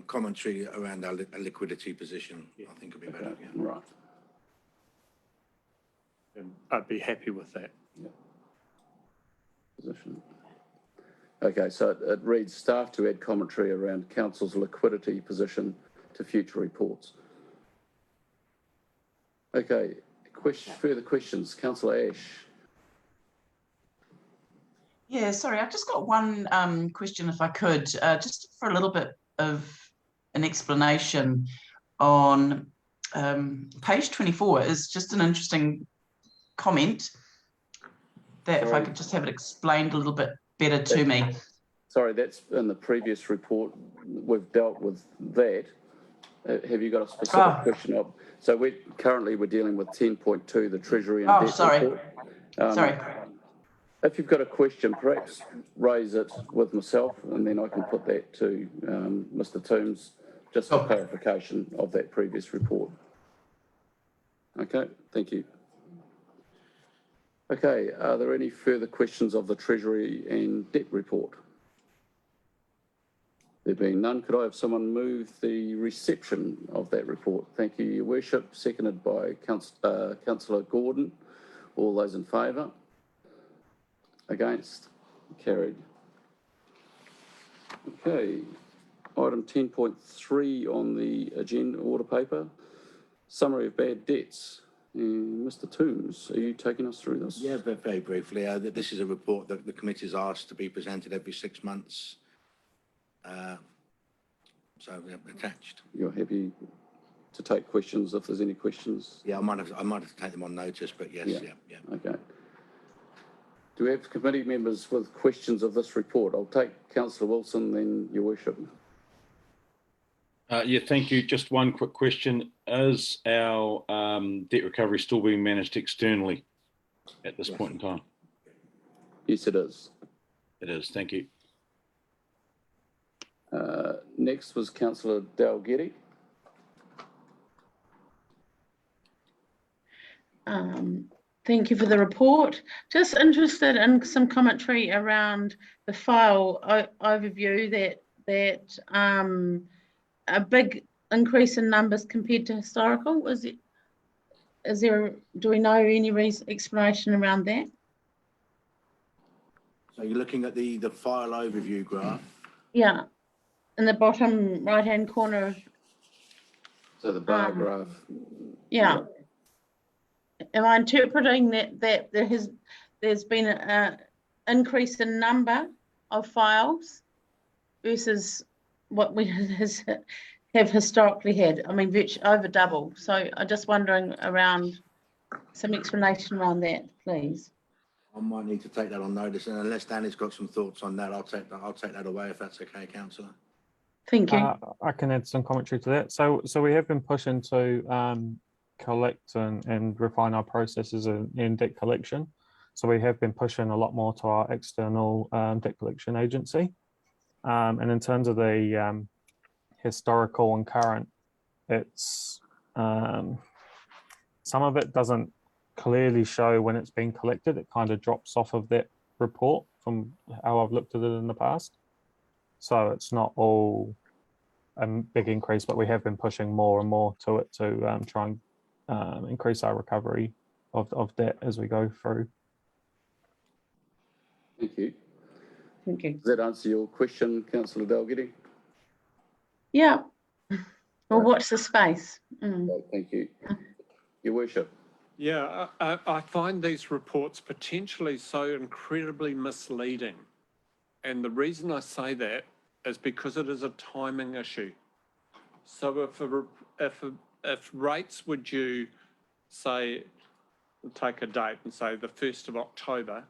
commentary around our liquidity position, I think would be better.
Okay. Yeah. Right.
And I'd be happy with that.
Yeah. Position. Okay, so it reads, staff to add commentary around council's liquidity position to future reports. Okay, further questions? Councillor Ash.
Yeah, sorry, I've just got one question, if I could, just for a little bit of an explanation on page 24 is just an interesting comment that if I could just have it explained a little bit better to me.
Sorry, that's in the previous report. We've dealt with that. Have you got a specific question of? So we're dealing with 10.2, the Treasury and debt report.
Sorry.
If you've got a question, perhaps raise it with myself, and then I can put that to Mr. Toombs, just for clarification of that previous report. Okay, thank you. Okay, are there any further questions of the Treasury and debt report? There being none, could I have someone move the reception of that report? Thank you, Your Worship. Seconded by Councillor Gordon. All those in favour? Against? Carried. Okay, item 10.3 on the agenda order paper. Summary of bad debts. Mr. Toombs, are you taking us through this?
Yeah, very briefly. This is a report that the committee is asked to be presented every 6 months. So attached.
You're happy to take questions if there's any questions?
Yeah, I might have to take them on notice, but yes, yeah.
Okay. Do we have committee members with questions of this report? I'll take Councillor Wilson, then Your Worship.
Yeah, thank you. Just one quick question. Is our debt recovery still being managed externally at this point in time?
Yes, it is.
It is. Thank you.
Next was Councillor Dalgetty.
Thank you for the report. Just interested in some commentary around the file overview that a big increase in numbers compared to historical. Do we know any explanation around that?
So you're looking at the file overview graph?
Yeah, in the bottom right-hand corner.
So the bar graph.
Yeah. am I interpreting that there's been an increase in number of files versus what we have historically had? I mean, virtually over double. So I'm just wondering around some explanation around that, please.
I might need to take that on notice, and unless Danny's got some thoughts on that, I'll take that away if that's okay, Councillor.
Thank you.
I can add some commentary to that. So we have been pushing to collect and refine our processes in debt collection. So we have been pushing a lot more to our external debt collection agency. And in terms of the historical and current, it's some of it doesn't clearly show when it's been collected. It kind of drops off of that report from how I've looked at it in the past. So it's not all a big increase, but we have been pushing more and more to it to try and increase our recovery of debt as we go through.
Thank you.
Thank you.
Does that answer your question, Councillor Dalgety?
Yeah. We'll watch the space. Mm.
Oh, thank you. Your Worship.
Yeah, I find these reports potentially so incredibly misleading. And the reason I say that is because it is a timing issue. So if rates were due, say, take a date and say the 1st of October,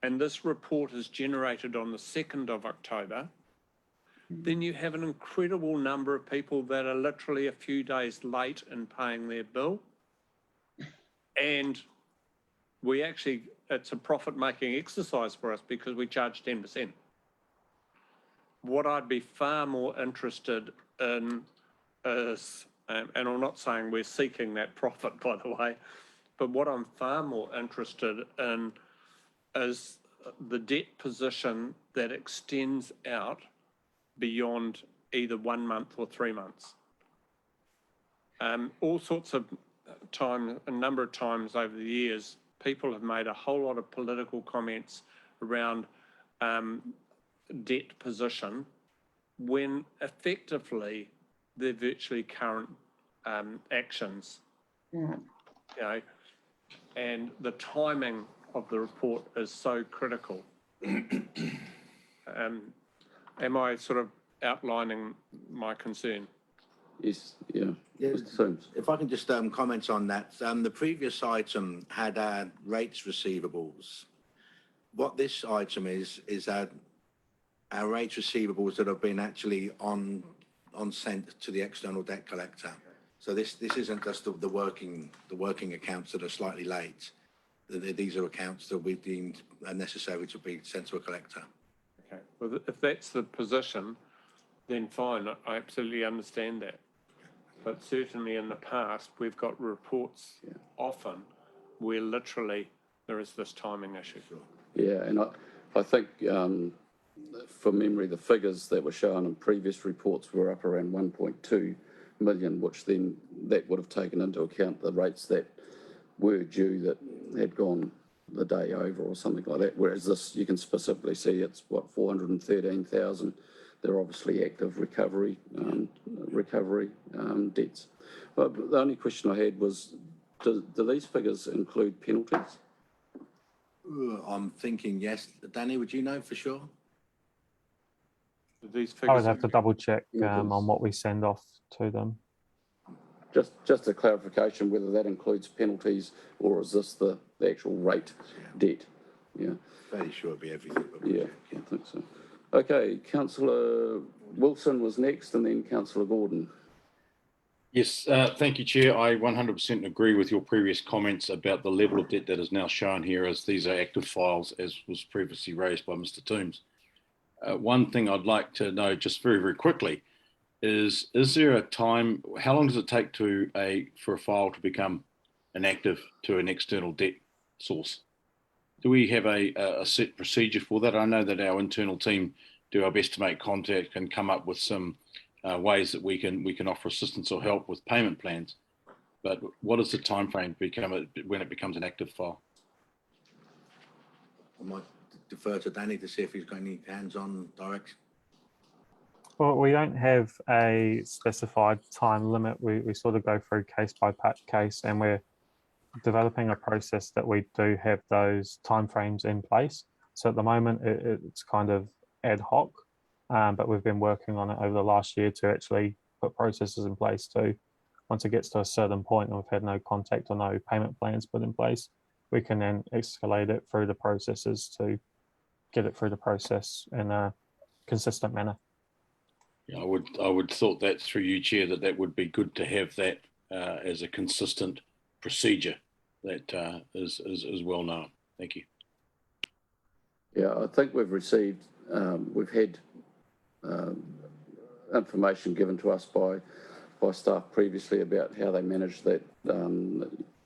and this report is generated on the 2nd of October, then you have an incredible number of people that are literally a few days late in paying their bill. And we actually, it's a profit-making exercise for us because we charge 10%. What I'd be far more interested in is, and I'm not saying we're seeking that profit, by the way, but what I'm far more interested in is the debt position that extends out beyond either 1 month or 3 months. All sorts of time, a number of times over the years, people have made a whole lot of political comments around debt position when effectively they're virtually current actions.
Yeah.
You know, and the timing of the report is so critical. Am I sort of outlining my concern?
Yes, yeah.
Yeah,
Mr. Sims.
if I can just comment on that. The previous item had rates receivables. What this item is our rates receivables that have been actually on sent to the external debt collector. So this isn't just the working accounts that are slightly late. These are accounts that we deemed necessary to be sent to a collector.
Okay, well, if that's the position, then fine, I absolutely understand that. But certainly in the past, we've got reports often where literally there is this timing issue.
Yeah, and I think from memory, the figures that were shown in previous reports were up around 1.2 million, which then that would have taken into account the rates that were due that had gone the day over or something like that. Whereas this, you can specifically see it's what, 413,000. They're obviously active recovery debts. But the only question I had was, do these figures include penalties?
I'm thinking yes. Danny, would you know for sure?
These
I would
figures
have to double check on what we send off to them.
Just a clarification whether that includes penalties or is this the actual rate debt? Yeah.
Fairly sure it'd be everything. But
Yeah, I think so. Okay, Councillor Wilson was next and then Councillor Gordon.
Yes, thank you, Chair. I 100% agree with your previous comments about the level of debt that is now shown here, as these are active files, as was previously raised by Mr. Toombs. One thing I'd like to know just very, very quickly is there a time, how long does it take for a file to become inactive to an external debt source? Do we have a set procedure for that? I know that our internal team do our best to make contact and come up with some ways that we can offer assistance or help with payment plans. But what is the time frame when it becomes an active file?
I might defer to Danny to see if he's got any hands-on direction.
Well, we don't have a specified time limit. We sort of go through case by case, and we're developing a process that we do have those timeframes in place. So at the moment, it's kind of ad hoc, but we've been working on it over the last year to actually put processes in place to, once it gets to a certain point and we've had no contact or no payment plans put in place, we can then escalate it through the processes to get it through the process in a consistent manner.
Yeah, I would thought that through you, Chair, that would be good to have that as a consistent procedure that is well known. Thank you.
Yeah, I think we've received, we've had information given to us by staff previously about how they manage that.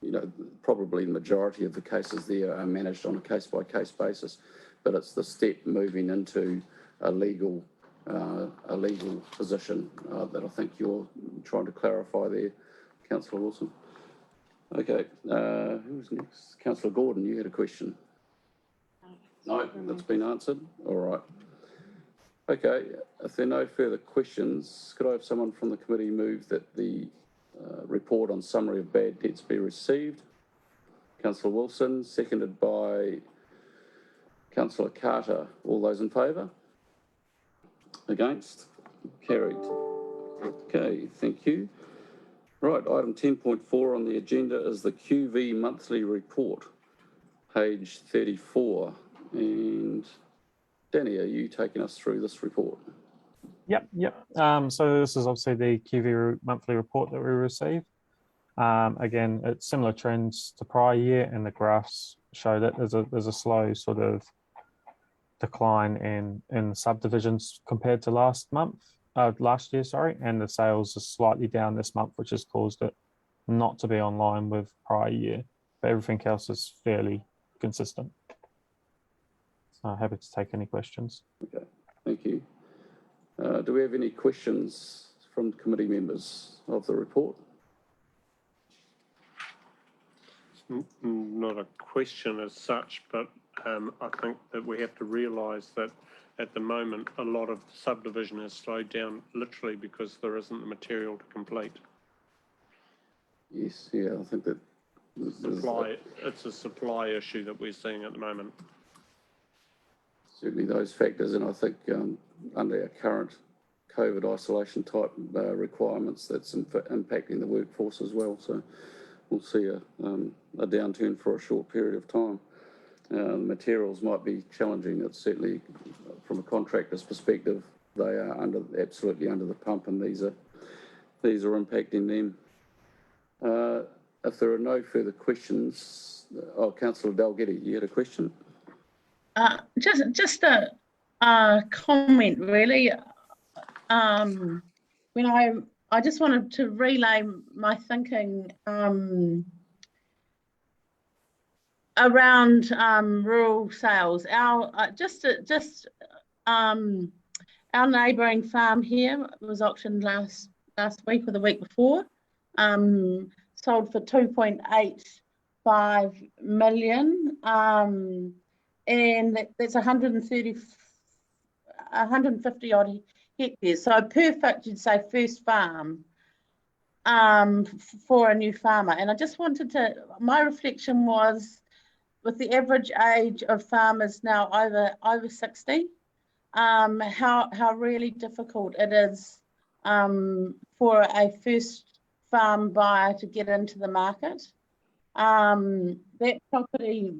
You know, probably the majority of the cases there are managed on a case-by-case basis, but it's the step moving into a legal position that I think you're trying to clarify there, Councillor Wilson. Okay, who's next? Councillor Gordon, you had a question. No, that's been answered. All right. Okay, if there are no further questions, could I have someone from the committee move that the report on summary of bad debts be received? Councillor Wilson, seconded by Councillor Carter. All those in favour? Against? Carried. Okay, thank you. Right, item 10.4 on the agenda is the QV monthly report, page 34. And Danny, are you taking us through this report?
Yep. So this is obviously the QV monthly report that we receive. Again, it's similar trends to prior year, and the graphs show that there's a slow sort of decline in subdivisions compared to last year, sorry, and the sales are slightly down this month, which has caused it not to be online with prior year, but everything else is fairly consistent. So happy to take any questions.
Okay, thank you. Do we have any questions from committee members of the report?
Not a question as such, but I think that we have to realise that at the moment a lot of subdivision has slowed down literally because there isn't the material to complete.
Yes, yeah, I think that
it's a supply issue that we're seeing at the moment.
Certainly those factors, and I think under our current COVID isolation type requirements, that's impacting the workforce as well. So we'll see a downturn for a short period of time. Materials might be challenging. It's certainly, from a contractor's perspective, they are absolutely under the pump, and these are impacting them. If there are no further questions, Councillor Dalgety, you had a question?
Just a comment, really. When I just wanted to relay my thinking around rural sales. Our neighbouring farm here was auctioned last week or the week before. Sold for 2.85 million. And that's 150 odd hectares. So perfect, you'd say, first farm for a new farmer. And I just wanted to, my reflection was, with the average age of farmers now over 60, how really difficult it is for a first farm buyer to get into the market. That property,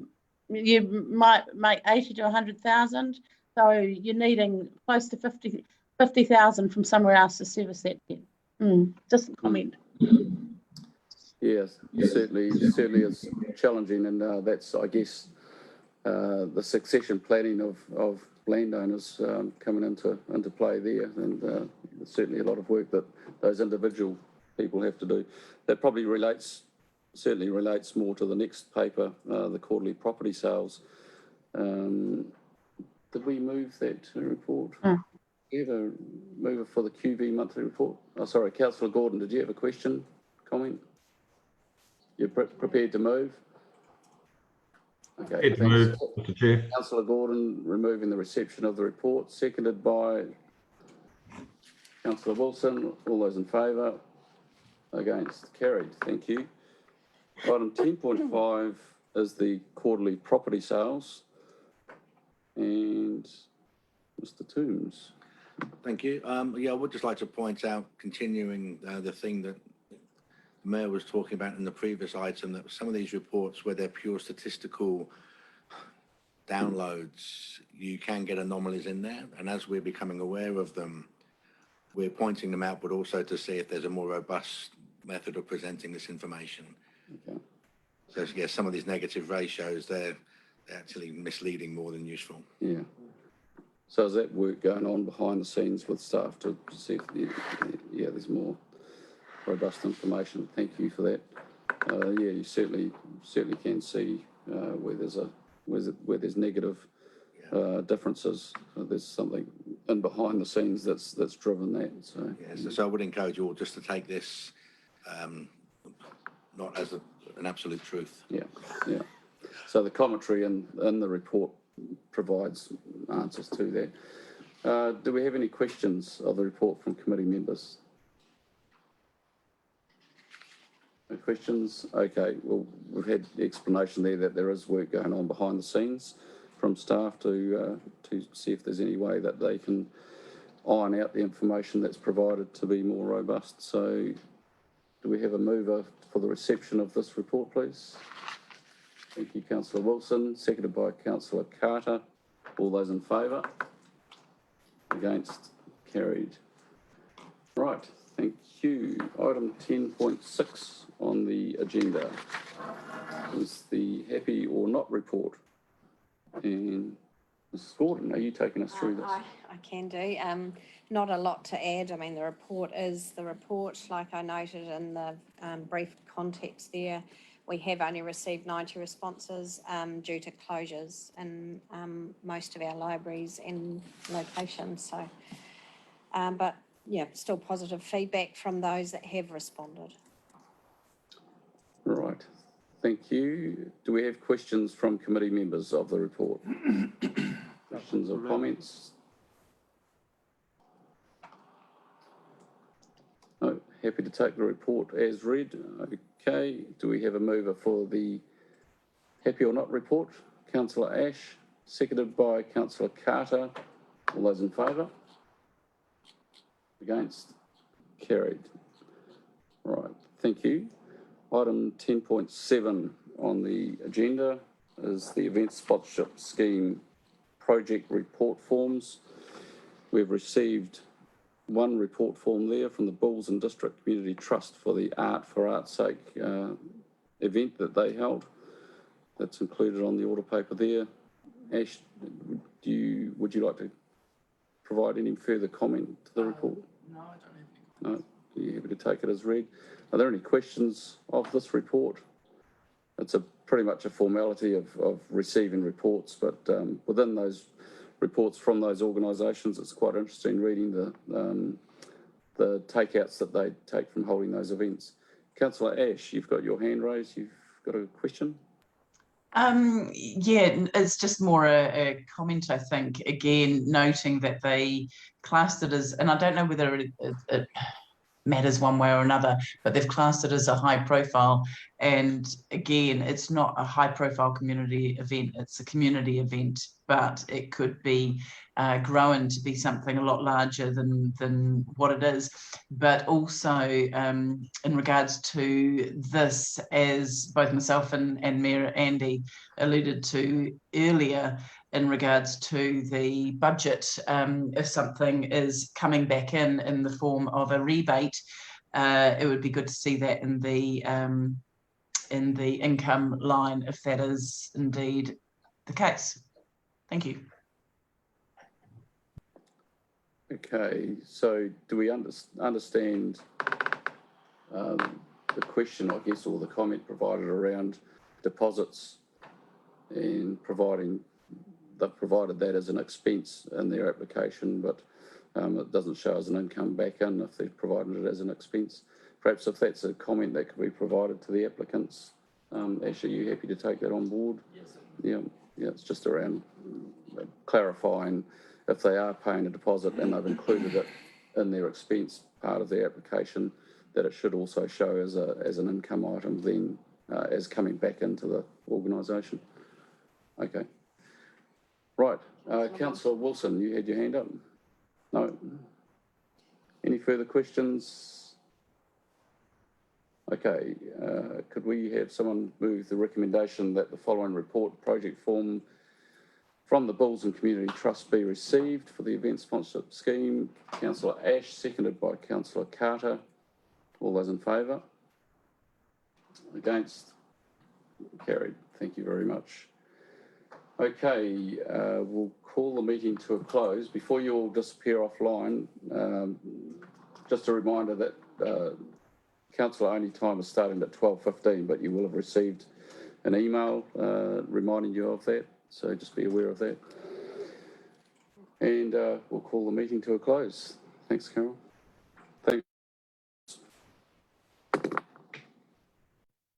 you might make 80 to 100,000, so you're needing close to 50,000 from somewhere else to service that debt. Just a comment.
Yes, certainly is challenging, and that's, I guess, the succession planning of landowners coming into play there, and there's certainly a lot of work that those individual people have to do. That probably certainly relates more to the next paper, the quarterly property sales. Did we move that report? Do you have a mover for the QV monthly report? Oh, sorry, Councillor Gordon, did you have a question, comment? You're prepared to move? Okay,
thanks. Move, Mr. Chair.
Councillor Gordon removing the reception of the report, seconded by Councillor Wilson. All those in favour? Against? Carried. Thank you. Item 10.5 is the quarterly property sales. And Mr. Toombs.
Thank you. Yeah, I would just like to point out, continuing the thing that the Mayor was talking about in the previous item, that some of these reports where they're pure statistical downloads, you can get anomalies in there. And as we're becoming aware of them, we're pointing them out, but also to see if there's a more robust method of presenting this information.
Okay.
So yeah, some of these negative ratios, they're actually misleading more than useful.
Yeah. So is that work going on behind the scenes with staff to see if there's more robust information? Thank you for that. Yeah, you certainly can see where there's negative differences. There's something in behind the scenes that's driven that. So
yeah, so I would encourage you all just to take this not as an absolute truth.
Yeah. So the commentary in the report provides answers to that. Do we have any questions of the report from committee members? No questions? Okay, well, we've had the explanation there that there is work going on behind the scenes from staff to see if there's any way that they can iron out the information that's provided to be more robust. So do we have a mover for the reception of this report, please? Thank you, Councillor Wilson, seconded by Councillor Carter. All those in favour? Against? Carried. Right, thank you. Item 10.6 on the agenda is the happy or not report. And Mrs. Gordon, are you taking us through this?
I can do. Not a lot to add. I mean, the report is the report, like I noted in the brief context there. We have only received 90 responses due to closures in most of our libraries and locations. So, but yeah, still positive feedback from those that have responded.
Right, thank you. Do we have questions from committee members of the report? Questions or comments? No, happy to take the report as read. Okay, do we have a mover for the happy or not report? Councillor Ash, seconded by Councillor Carter. All those in favour? Against? Carried. Right, thank you. Item 10.7 on the agenda is the Event Sponsorship Scheme project report forms. We've received one report form there from the Bulls and District Community Trust for the Art for Art's Sake event that they held. That's included on the order paper there. Ash, would you like to provide any further comment to the report?
No, I don't have any.
No, are you happy to take it as read? Are there any questions of this report? It's pretty much a formality of receiving reports, but within those reports from those organisations, it's quite interesting reading the takeouts that they take from holding those events. Councillor Ash, you've got your hand raised. You've got a question?
Yeah, it's just more a comment, I think, again, noting that they classed it as, and I don't know whether it matters one way or another, but they've classed it as a high profile. And again, it's not a high profile community event, it's a community event, but it could be grown to be something a lot larger than what it is. But also in regards to this, as both myself and Mayor Andy alluded to earlier, in regards to the budget, if something is coming back in the form of a rebate, it would be good to see that in the income line, if that is indeed the case. Thank you.
Okay, so do we understand the question, I guess, or the comment provided around deposits and they've provided that as an expense in their application, but it doesn't show as an income back in if they've provided it as an expense. Perhaps if that's a comment that could be provided to the applicants. Ash, are you happy to take that on board?
Yes.
Yeah, it's just around clarifying if they are paying a deposit and they've included it in their expense part of their application, that it should also show as an income item then as coming back into the organisation. Okay. Right. Councillor Wilson, you had your hand up? No? Any further questions? Okay. Could we have someone move the recommendation that the following report project form from the Bulls and Community Trust be received for the event sponsorship scheme? Councillor Ash, seconded by Councillor Carter. All those in favour? Against? Carried. Thank you very much. Okay, we'll call the meeting to a close. Before you all disappear offline, just a reminder that council only time is starting at 12:15, but you will have received an email reminding you of that, so just be aware of that. And we'll call the meeting to a close. Thanks, Carol.